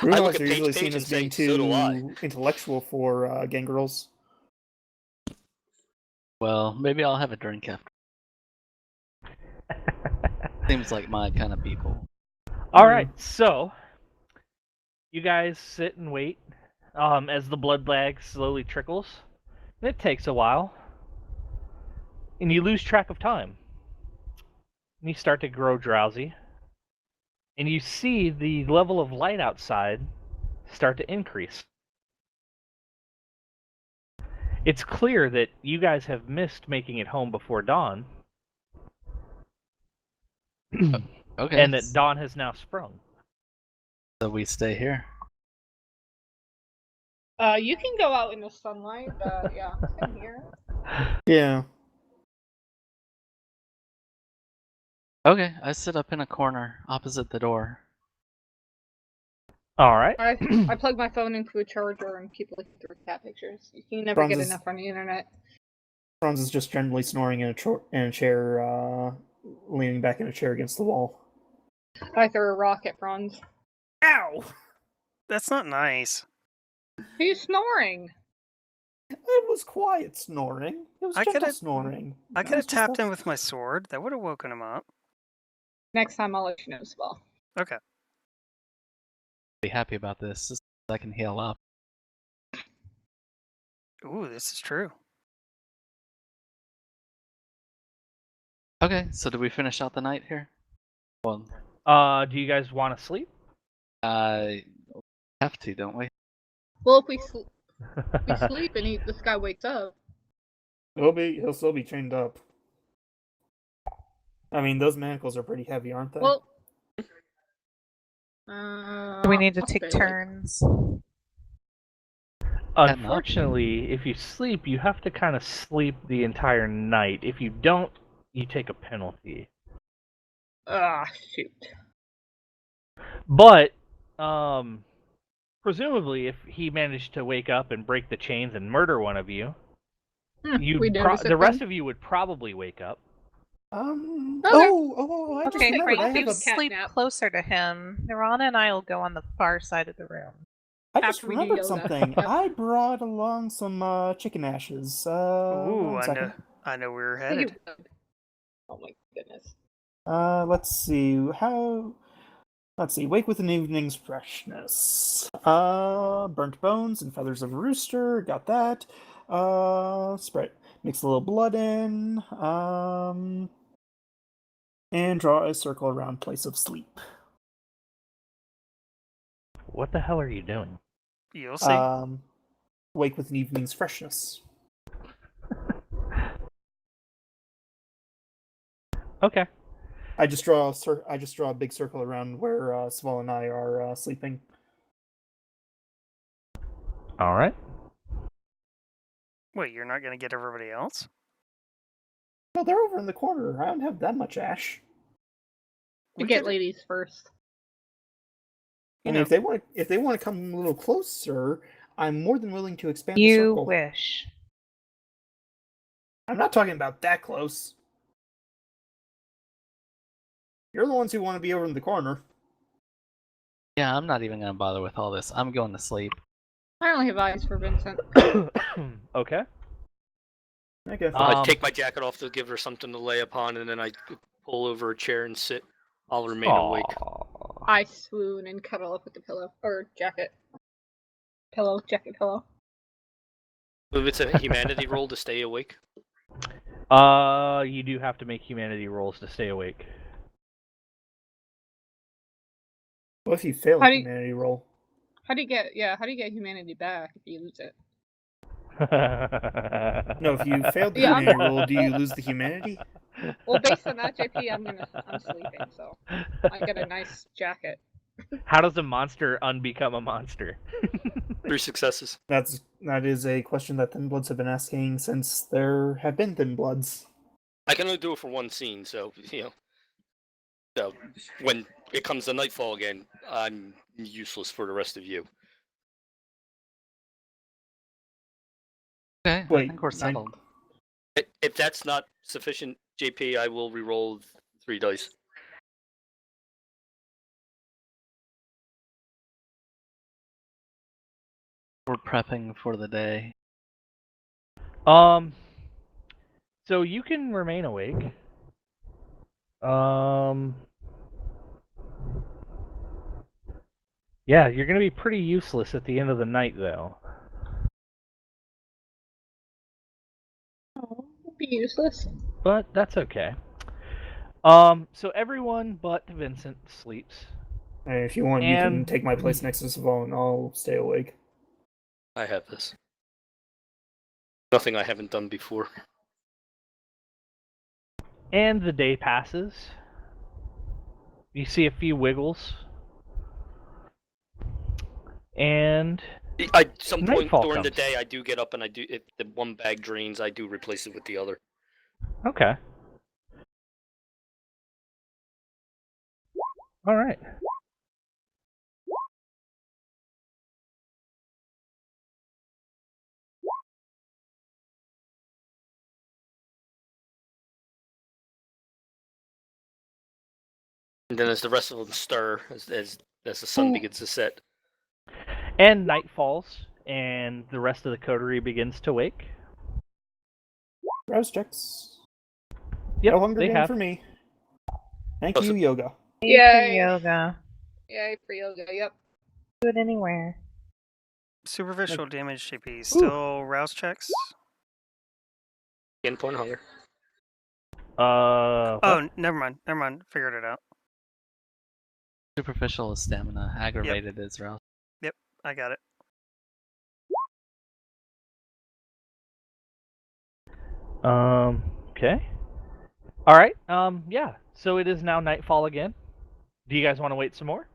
Bruno look are at Page usually Page seen and as being say, "So do I." too intellectual for gangrels. Well, maybe I'll have a drink after. Seems like my kind of people. All right, so You guys sit and wait as the blood lag slowly trickles. And it takes a while. And you lose track of time. And you start to grow drowsy. And you see the level of light outside start to increase. It's clear that you guys have missed making it home before dawn. Okay. And that dawn has now sprung. So we stay here. You can go out in the sunlight, but yeah, I'm here. Yeah. Okay, I sit up in a corner opposite the door. All right. I plug my phone into a charger and keep looking through cat pictures. You can never get Franz is- enough on the internet. Franz is just generally snoring in a chair, leaning back in a chair against the wall. I throw a rock at Franz. Ow! That's not nice. He's snoring. It was quiet snoring. It was I gentle coulda- snoring. I could have was just tapped a- him with my sword. That would have woken him up. Next time I'll let you know as well. Okay. Be happy about this. Just so I can heal up. Ooh, this is true. Okay, so do we finish out the night here? Well, Do you guys want to sleep? have to, don't we? Well, if we sleep and this guy wakes up. He'll still be chained up. I mean, those manacles are pretty heavy, aren't they? Well, Do we need to I'll take stay awake. turns? Unfortunately, if you sleep, you have to kind of sleep the entire night. If you don't, you take a penalty. Ah, shoot. But, presumably, if he managed to wake up and break the chains and murder one of you, We notice it the rest then? of you would probably wake up. I just Okay, remembered. I Frank, you have a, cat sleep nap. closer to him. Nirana and I will go on the far side of the room. I just after we do remembered yoga. something. Yep. I brought along some chicken ashes. Ooh, One second. I know where we're I think headed. it would. Oh my goodness. Let's see. Let's see. Wake with an evening's freshness. Burnt bones and feathers of a rooster. Got that. Spread. Mix a little blood in. And draw a circle around place of sleep. What the hell are you doing? You'll see. Wake with an evening's freshness. Okay. I just draw a big circle around where Sval and I are sleeping. All right. Wait, you're not gonna get everybody else? No, they're over in the corner. I don't have that much ash. We We get could- ladies first. I mean, if they want to come a little closer, I'm more than willing to expand the You circle. wish. I'm not talking about that close. You're the ones who want to be over in the corner. Yeah, I'm not even gonna bother with all this. I'm going to sleep. I only have eyes for Vincent. Okay. Okay. I take my jacket off to give her something to lay upon, and then I pull over a chair and sit. I'll remain awake. Aw. I swoon and cuddle up with the pillow. Or jacket. Jacket pillow. If it's a humanity roll to stay awake. You do have to make humanity rolls to stay awake. What if you fail How a do you- humanity roll? How do you get humanity back if you lose it? No, if you failed the Yeah, I'm- humanity roll, do you lose the humanity? Well, based on that, JP, I'm sleeping, so I get a nice jacket. How does a monster unbecome a monster? 3 successes. That is a question that Thin Bloods have been asking since there have been Thin Bloods. I can only do it for one scene, so So when it comes to nightfall again, I'm useless for the rest of you. Okay, I Wait, think we're settled. If that's not sufficient, JP, I will re-roll 3 dice. We're prepping for the day. So you can remain awake. Yeah, you're gonna be pretty useless at the end of the night, though. Oh, it'd be useless. But that's okay. So everyone but Vincent sleeps. If you want, you can And- take my place next to Savon. I'll stay awake. I have this. Nothing I haven't done before. And the day passes. You see a few wiggles. And Some point Nightfall during the comes. day, I do get up and I do. If the one bag drains, I do replace it with the other. okay. All right. And then as the rest of them stir, as the sun begins to set. And night falls, and the rest of the coterie begins to wake. Rouse checks. Yep, No Hunger they Game have. for me. Thank Also- you, Yoga. Yay. Yoga. Yay for yoga, yep. Do it anywhere. Superficial damage GP. Still rouse checks? Again, point hunger. Oh, never mind. Never mind. Figured it out. Superficial is stamina. Aggravated is rouse. I got it. Okay. All right. Yeah. So it is now nightfall again. Do you guys want to wait some more?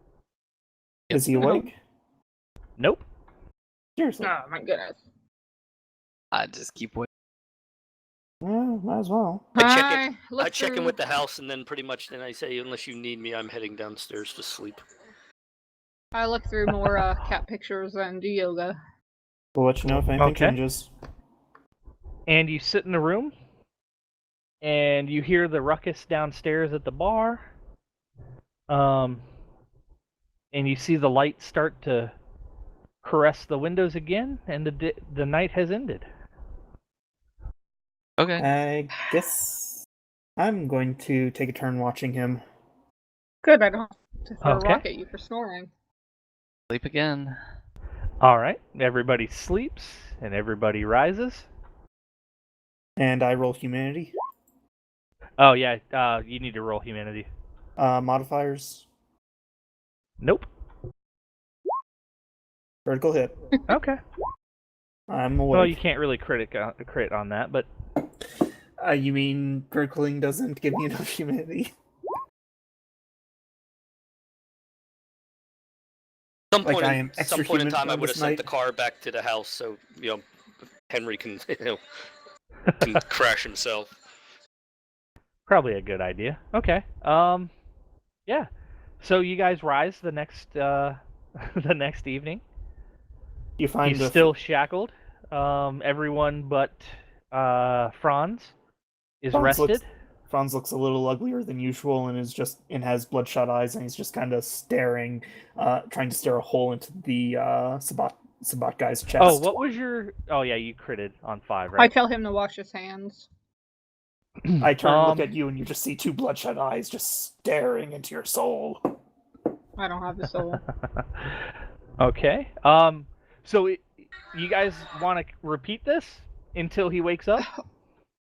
Is he awake? Nope. Seriously. Oh my goodness. I just keep waiting. Might as well. I Look check in through- with the house, and then pretty much then I say, unless you need me, I'm heading downstairs to sleep. I look through more cat pictures and do yoga. We'll let you know if anything Okay. changes. And you sit in the room, and you hear the ruckus downstairs at the bar. And you see the light start to caress the windows again, and the night has ended. Okay. I guess I'm going to take a turn watching him. Good, I don't have to throw Okay. a rock at you for snoring. Sleep again. All right. Everybody sleeps, and everybody rises. And I roll humanity. Oh yeah. You need to roll humanity. Modifiers. Nope. Vertical hit. Okay. I'm Well, you awake. can't really crit on that, but You mean gurgling doesn't give me enough humanity? Some Like point, I in, am extra some point in human time, I on would have this sent the night. car back to the house so Henry can can crash himself. probably a good idea. Okay. Yeah. So you guys rise the next the next evening. You find He's the still shackled. Everyone but Franz is Franz rested. Franz looks a little uglier than usual and has bloodshot eyes, and he's just kind of staring, trying to stare a hole into the Sabat guy's chest. Oh, what was your? Oh yeah, you critted on 5, I right? tell him to wash his hands. I turn and look at you, and you just see two bloodshot eyes just staring into your soul. I don't have the soul. Okay. So you guys want to repeat this until he wakes up?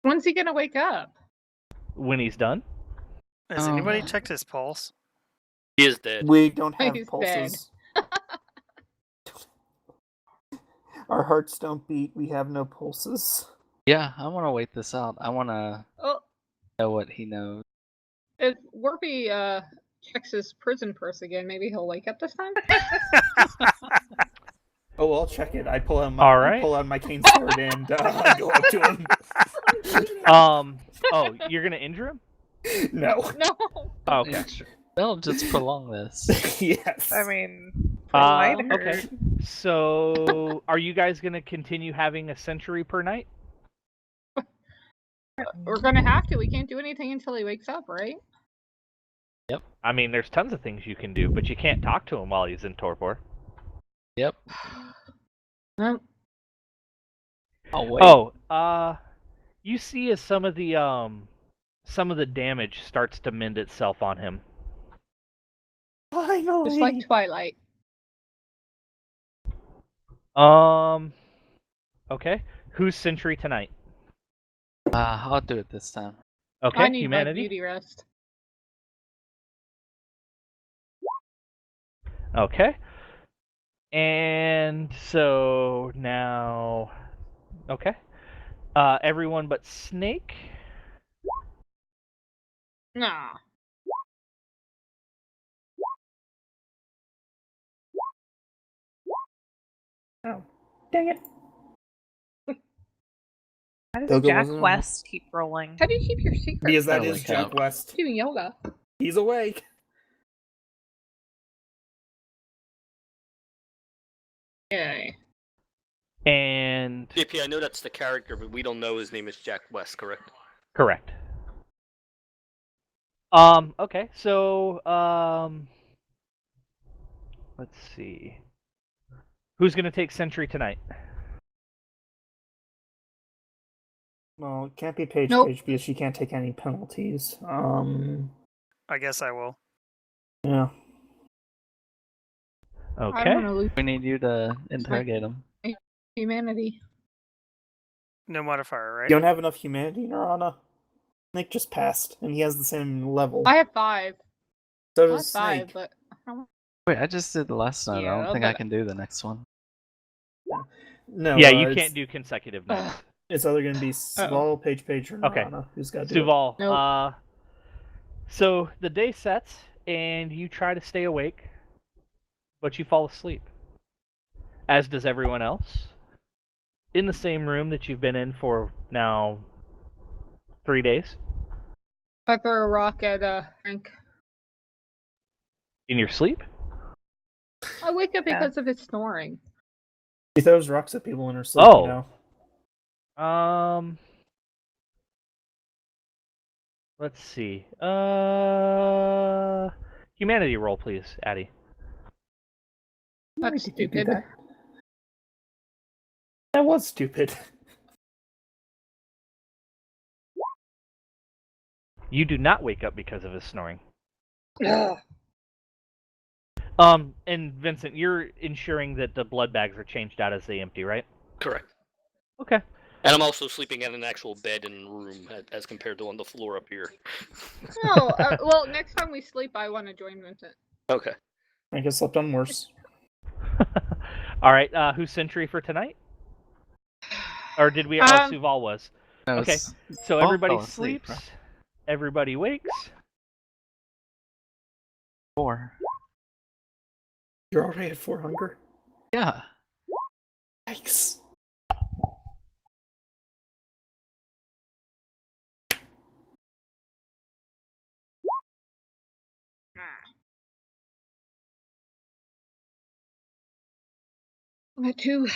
When's he gonna wake up? When he's done? Has anybody checked his pulse? He is dead. We don't have He's pulses. Our hearts don't beat. We have no pulses. Yeah, I want to wait this out. I want to Oh, know what he knows. if Warpy checks his prison purse again, maybe he'll wake up this time. Oh, I'll check it. I pull out All I right. pull out my cane sword and go up to him. Oh, you're gonna injure him? No. No. Oh, okay. Yeah, sure. They'll just prolong this. Yes. I mean, it might hurt. Okay. So, are you guys gonna continue having a century per night? We're gonna have to. We can't do anything until he wakes up, right? I mean, there's tons of things you can do, but you can't talk to him while he's in torpor. Yep. No. I'll wait. Oh, you see as some of the damage starts to mend itself on him. Finally. Just like Twilight. Okay. Who's sentry tonight? I'll do it this time. Okay, I need my humanity. beauty rest. Okay. And so now, okay. Everyone but Snake. Nah. Oh, dang it. Why does Doga Jack wasn't on. West keep rolling? How do you keep your secret? Because that Gotta is wake Jack up. West. Doing yoga. He's awake. Yay. And JP, I know that's the character, but we don't know his name is Jack West, correct? correct. Okay, so let's see. Who's gonna take sentry tonight? Well, it can't be Paige Nope. Page because she can't take any penalties. I guess I will. Yeah. I Okay. don't want to lose We need you to interrogate him. humanity. No modifier, right? You don't have enough humanity, Narana. Snake just passed, and he has the same level. I have 5. So I have does 5, Snake. but I don't... Wait, I just did the last night. I Yeah, don't think I but- can do the next one. No. Yeah, you it's- can't do consecutive nights. It's either going to be Suval, Paige Page, or Okay. Narana who's got to do it. Suval, Nope. so the day sets and you try to stay awake, but you fall asleep. As does everyone else. In the same room that you've been in for now 3 days. I throw a rock at Frank. In your sleep? I wake up Yeah. because of his snoring. She throws rocks at people in her sleep, Oh. you know. Let's see. Humanity roll, please, Addie. Why That's did you do stupid. that? That was stupid. You do not wake up because of his snoring. Ugh. And Vincent, you're ensuring that the blood bags are changed out as they empty, right? Correct. Okay. And I'm also sleeping at an actual bed in the room as compared to on the floor up here. No, well, next time we sleep, I want to join Vincent. Okay. I guess slept on worse. All right. Who's sentry for tonight? Or did we? Suval was. No, Okay. it's- So Paul everybody fell asleep, sleeps. right? Everybody wakes. 4. You're already at 4 hunger? Yeah. Yikes. I'm at 2.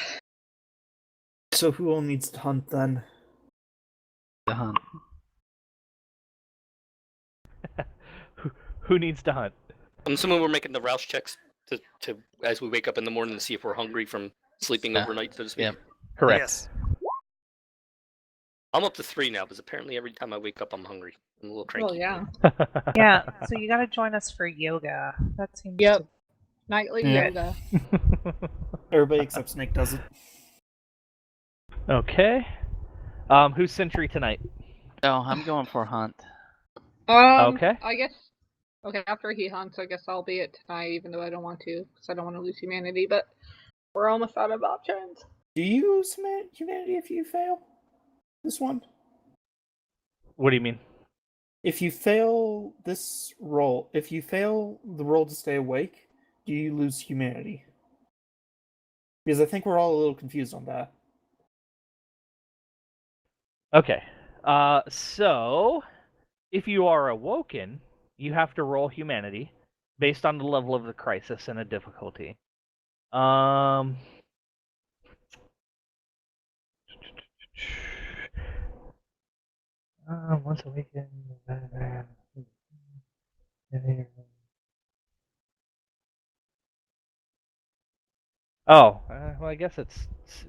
So who all needs to hunt then? The hunt. Who needs to hunt? I'm assuming we're making the Rouse checks to as we wake up in the morning to see if we're hungry from sleeping Yeah. overnight, so to speak. Yep. Correct. Yes. I'm up to 3 now, because apparently every time I wake up, I'm hungry. I'm a little cranky. Well, yeah. Yeah, so you gotta join us for yoga. That seems Yep. to- Nightly Yeah. yoga. Everybody except Snake does it. Okay. Who's sentry tonight? No, I'm going for hunt. Okay. I guess. Okay, after he hunts, I guess I'll be it tonight, even though I don't want to, because I don't want to lose humanity. But we're almost out of options. Do you lose humanity if you fail this one? What do you mean? If you fail this roll, if you fail the roll to stay awake, do you lose humanity? Because I think we're all a little confused on that. Okay. So if you are awoken, you have to roll humanity based on the level of the crisis and the difficulty. Once awakened. Oh, well, I guess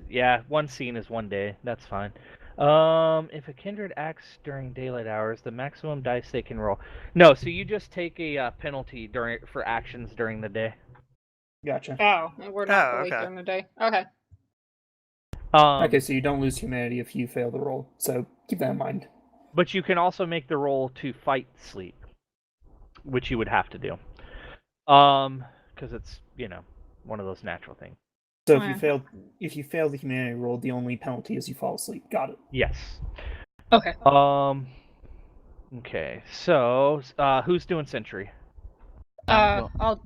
yeah, one scene is 1 day. That's fine. If a kindred acts during daylight hours, the maximum dice they can roll. No, so you just take a penalty for actions during the day. Gotcha. Oh, and we're not Oh, awake okay. during the day. Okay. Okay, so you don't lose humanity if you fail the roll. So keep that in mind. But you can also make the roll to fight sleep, which you would have to do. Because it's, one of those natural things. So Okay. if you fail the humanity roll, the only penalty is you fall asleep. Got it. Yes. Okay. Okay, so who's doing sentry? I'll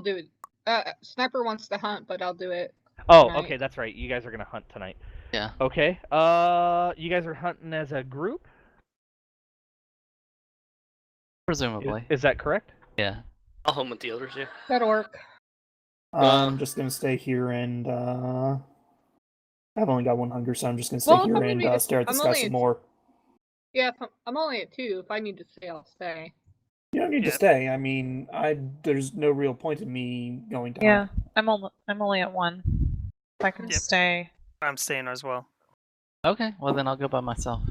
do it. Sniper wants to hunt, but I'll do it. Oh, tonight. okay, that's right. You guys are gonna hunt tonight. Yeah. Okay. You guys are hunting as a group? Presumably. Is that correct? Yeah. I'll home with the others, yeah. That'll work. I'm just gonna stay here and I've only got one hunger, so I'm just gonna stay Well, if here I'm gonna and be- stare at the I'm sky only some at- more. Yeah, I'm only at 2. If I need to stay, I'll stay. You don't need to Yeah. stay. I mean, there's no real point in me going to Yeah, hunt. I'm only at 1. If I can Yep. stay. I'm staying as well. Okay, well then I'll go by myself.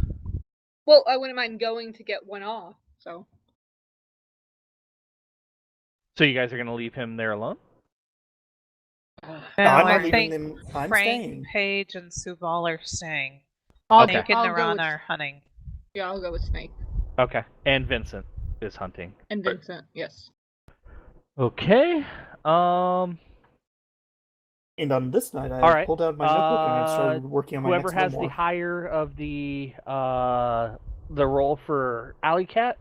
Well, I wouldn't mind going to get one off. So So you guys are gonna leave him there alone? No, I'm not I leaving think them. I'm Frank, staying. Paige, and Suval are staying. Okay. Snake and I'll go Naran with- are hunting. yeah, I'll go with Snake Okay. And Vincent is hunting. and Vincent. Yes. Okay. And on this night, I All right. pulled out my notebook and I started working on my Whoever next has memoir. the higher of the roll for Alley Cat.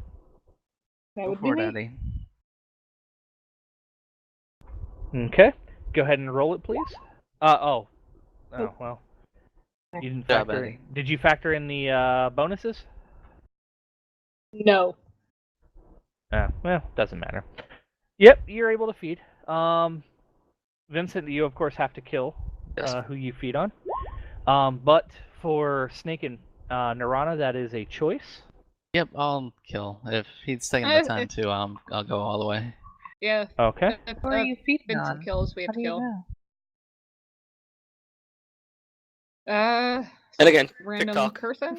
That Go would for be it, me. Eddie. Okay. Go ahead and roll it, please. Oh, well. You didn't Job, factor. Eddie. Did you factor in the bonuses? No. Well, doesn't matter. Yep, you're able to feed. Vincent, you of course have to kill Yes. who you feed on. But for Snake and Narana, that is a choice. Yep, I'll kill. If he's taking the time to, I'll go all the way. Yeah. Okay. If Who are you feeding Vincent on? kills, we How have do to you kill. know? And again, Random TikTok. person.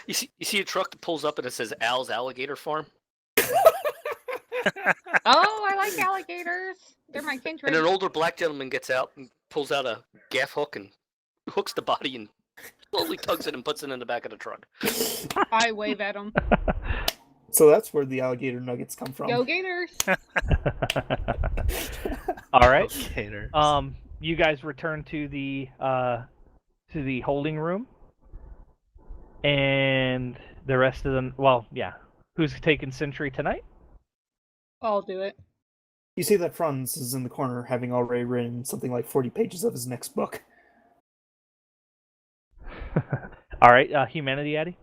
You see a truck that pulls up and it says Al's Alligator Farm? Oh, I like alligators. They're my kindred. And an older black gentleman gets out and pulls out a gaff hook and hooks the body and slowly tugs it and puts it in the back of the truck. I wave at them. So that's where the alligator nuggets come from. Go Gators! All right. Gators. You guys return to the holding room, and the rest of them. Well, yeah. Who's taking sentry tonight? I'll do it. You see that Franz is in the corner, having already written something like 40 pages of his next book. All right. Humanity, Addy.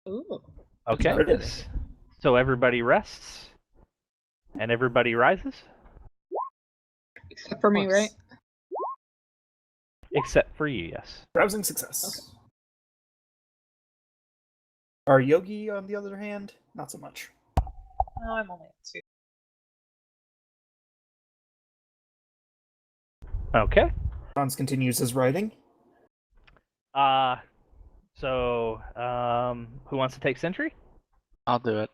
Ooh. Okay. Where did it? So everybody rests, and everybody rises, Except for me, right? except for you. Yes. Browsing success. Our Yogi, on the other hand, not so much. No, I'm only at 2. Okay. Franz continues his writing. So who wants to take sentry? I'll do it.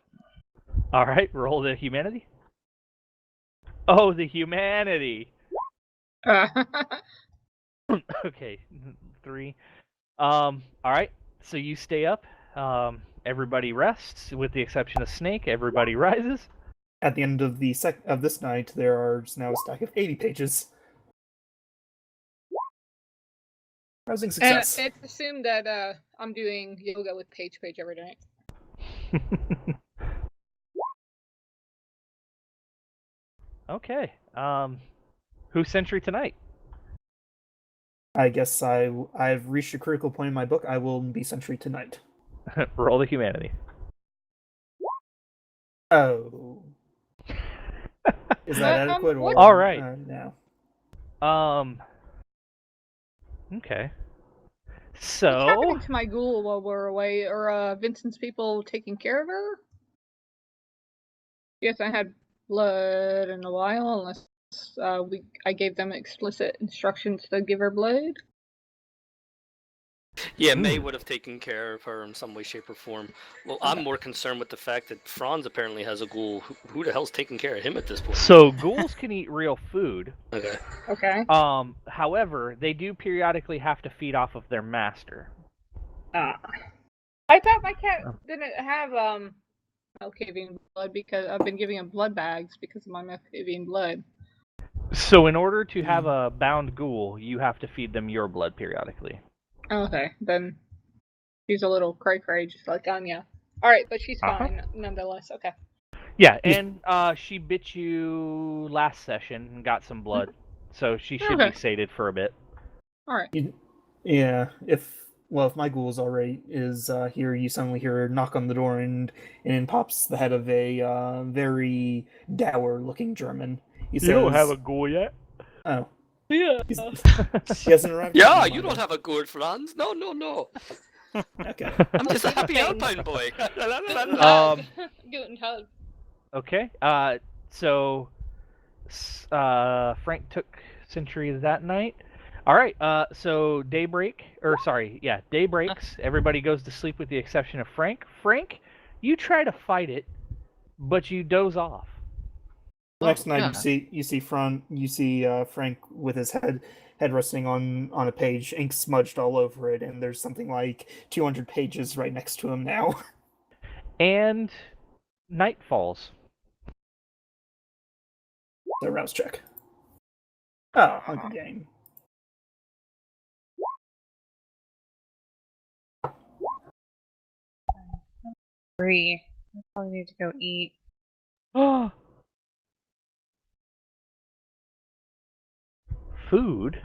All right, roll the humanity. Oh, the humanity. Okay, 3. All right. So you stay up. Everybody rests, with the exception of Snake. Everybody rises. At the end of this night, there are now a stack of 80 pages. Browsing success. It's assumed that I'm doing yoga with Page every night. Okay. Who's sentry tonight? I guess I've reached a critical point in my book. I will be sentry tonight. Roll the humanity. Oh. Is that adequate? what- All right. No. Okay. What's So happening to my ghoul while we're away? Or Vincent's people taking care of her? Yes, I had blood in a while, unless I gave them explicit instructions to give her blood. Yeah, May would have taken care of her in some way, shape, or form. Well, I'm more concerned with the fact that Franz apparently has a ghoul. Who the hell's taking care of him at this point? So ghouls can eat real food. Okay. Okay. However, they do periodically have to feed off of their master. I thought my cat didn't have Malkavian blood because I've been giving him blood bags because of my Malkavian blood. So in order to have a bound ghoul, you have to feed them your blood periodically. Okay, then she's a little cray-cray, just like Anya. Alright, but she's Uh-huh. fine nonetheless. Okay. Yeah, and she bit you last session and got some blood, so she should Okay. be sated for a bit. Alright. Yeah, if my ghoul's alright is here, you suddenly hear a knock on the door, and in pops the head of a very dour-looking German. He says, ghoul yet? "Oh, Yeah. she hasn't arrived." Yeah, yet? you don't have a gourd, Franz. No, no, no. Okay. I'm just a happy Alpine boy. Guten Tag. Okay. So Frank took Century that night. All right. So day breaks. Everybody goes to sleep with the exception of Frank. Frank, you try to fight it, but you doze off. The next night, yeah. you see Frank with his head resting on a page, ink smudged all over it, and there's something like 200 pages right next to him now. And night falls. So rouse check. Oh, Hunger Game. Three. I probably need to go eat. Food.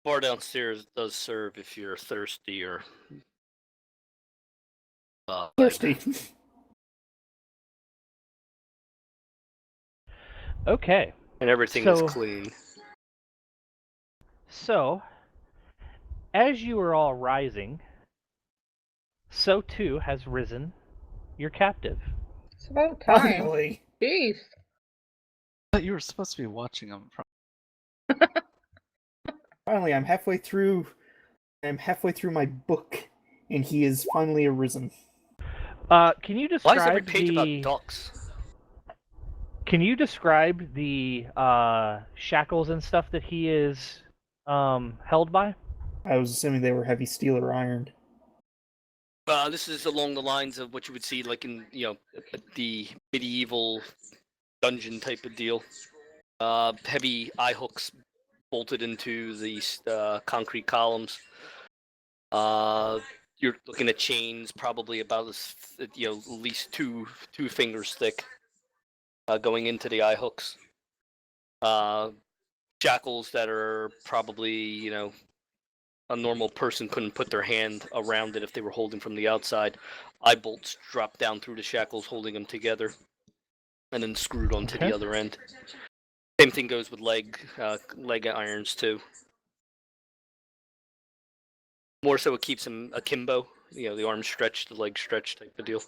Bar downstairs does serve if you're thirsty or Thirsty. Okay. and everything So- is clean. So, as you are all rising, so too has risen your captive. It's about time. Finally. Jeez. But you were supposed to be watching them from. Finally, I'm halfway through my book, and he is finally arisen. Can you Why is every describe page the? about ducks? Can you describe the shackles and stuff that he is held by? I was assuming they were heavy steel or iron. This is along the lines of what you would see, like in the medieval dungeon type of deal. Heavy eye hooks bolted into these concrete columns. You're looking at chains, probably about at least two fingers thick, going into the eye hooks. Shackles that are probably a normal person couldn't put their hand around it if they were holding from the outside. Eye bolts drop down through the shackles, holding them together, and then screwed onto Okay. the other end. Same thing goes with leg irons too. More so, it keeps them akimbo. The arms stretched, the legs stretched type of deal.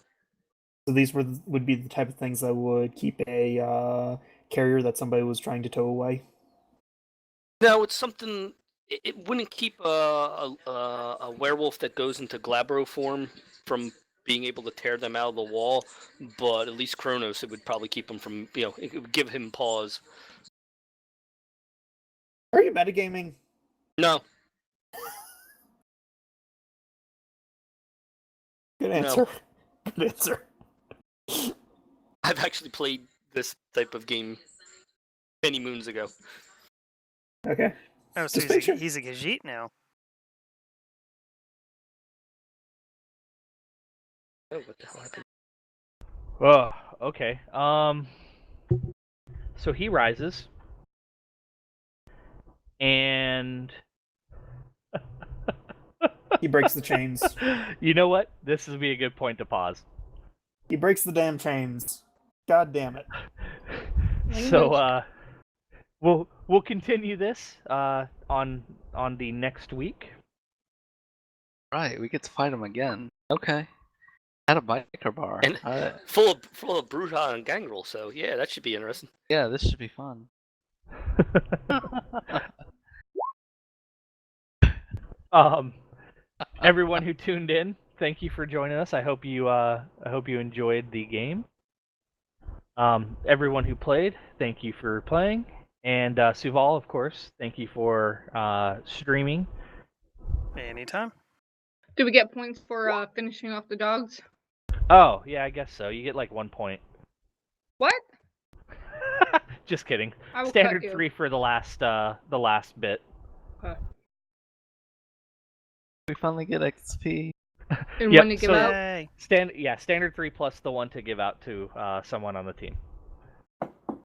So these would be the type of things that would keep a carrier that somebody was trying to tow away. No, it's something. It wouldn't keep a werewolf that goes into glabro form from being able to tear them out of the wall, but at least Kronos, it would probably keep him from. It would give him pause. Are you metagaming? No. Good answer. Good answer. I've actually played this type of game many moons ago. Okay. Oh, so Just make sure. he's a Gajit now. Oh, what the hell happened? Oh, okay. So he rises, and He breaks the chains. you know what? This would be a good point to pause. He breaks the damn chains. God damn it. So we'll continue this on the next week. Right, we get to fight him again. Okay. At a biker bar. And full of Bruja and Gangrel, so yeah, that should be interesting. Yeah, this should be fun. Everyone who tuned in, thank you for joining us. I hope you enjoyed the game. Everyone who played, thank you for playing. And Suval, of course, thank you for streaming. Anytime. Do we get points for finishing off the dogs? Oh, yeah, I guess so. You get like 1 point. What? Just kidding. I will Standard cut you. 3 for the last bit. We finally get XP. And Yep, one to give so- out. Yay. Standard 3 plus the 1 to give out to someone on the team.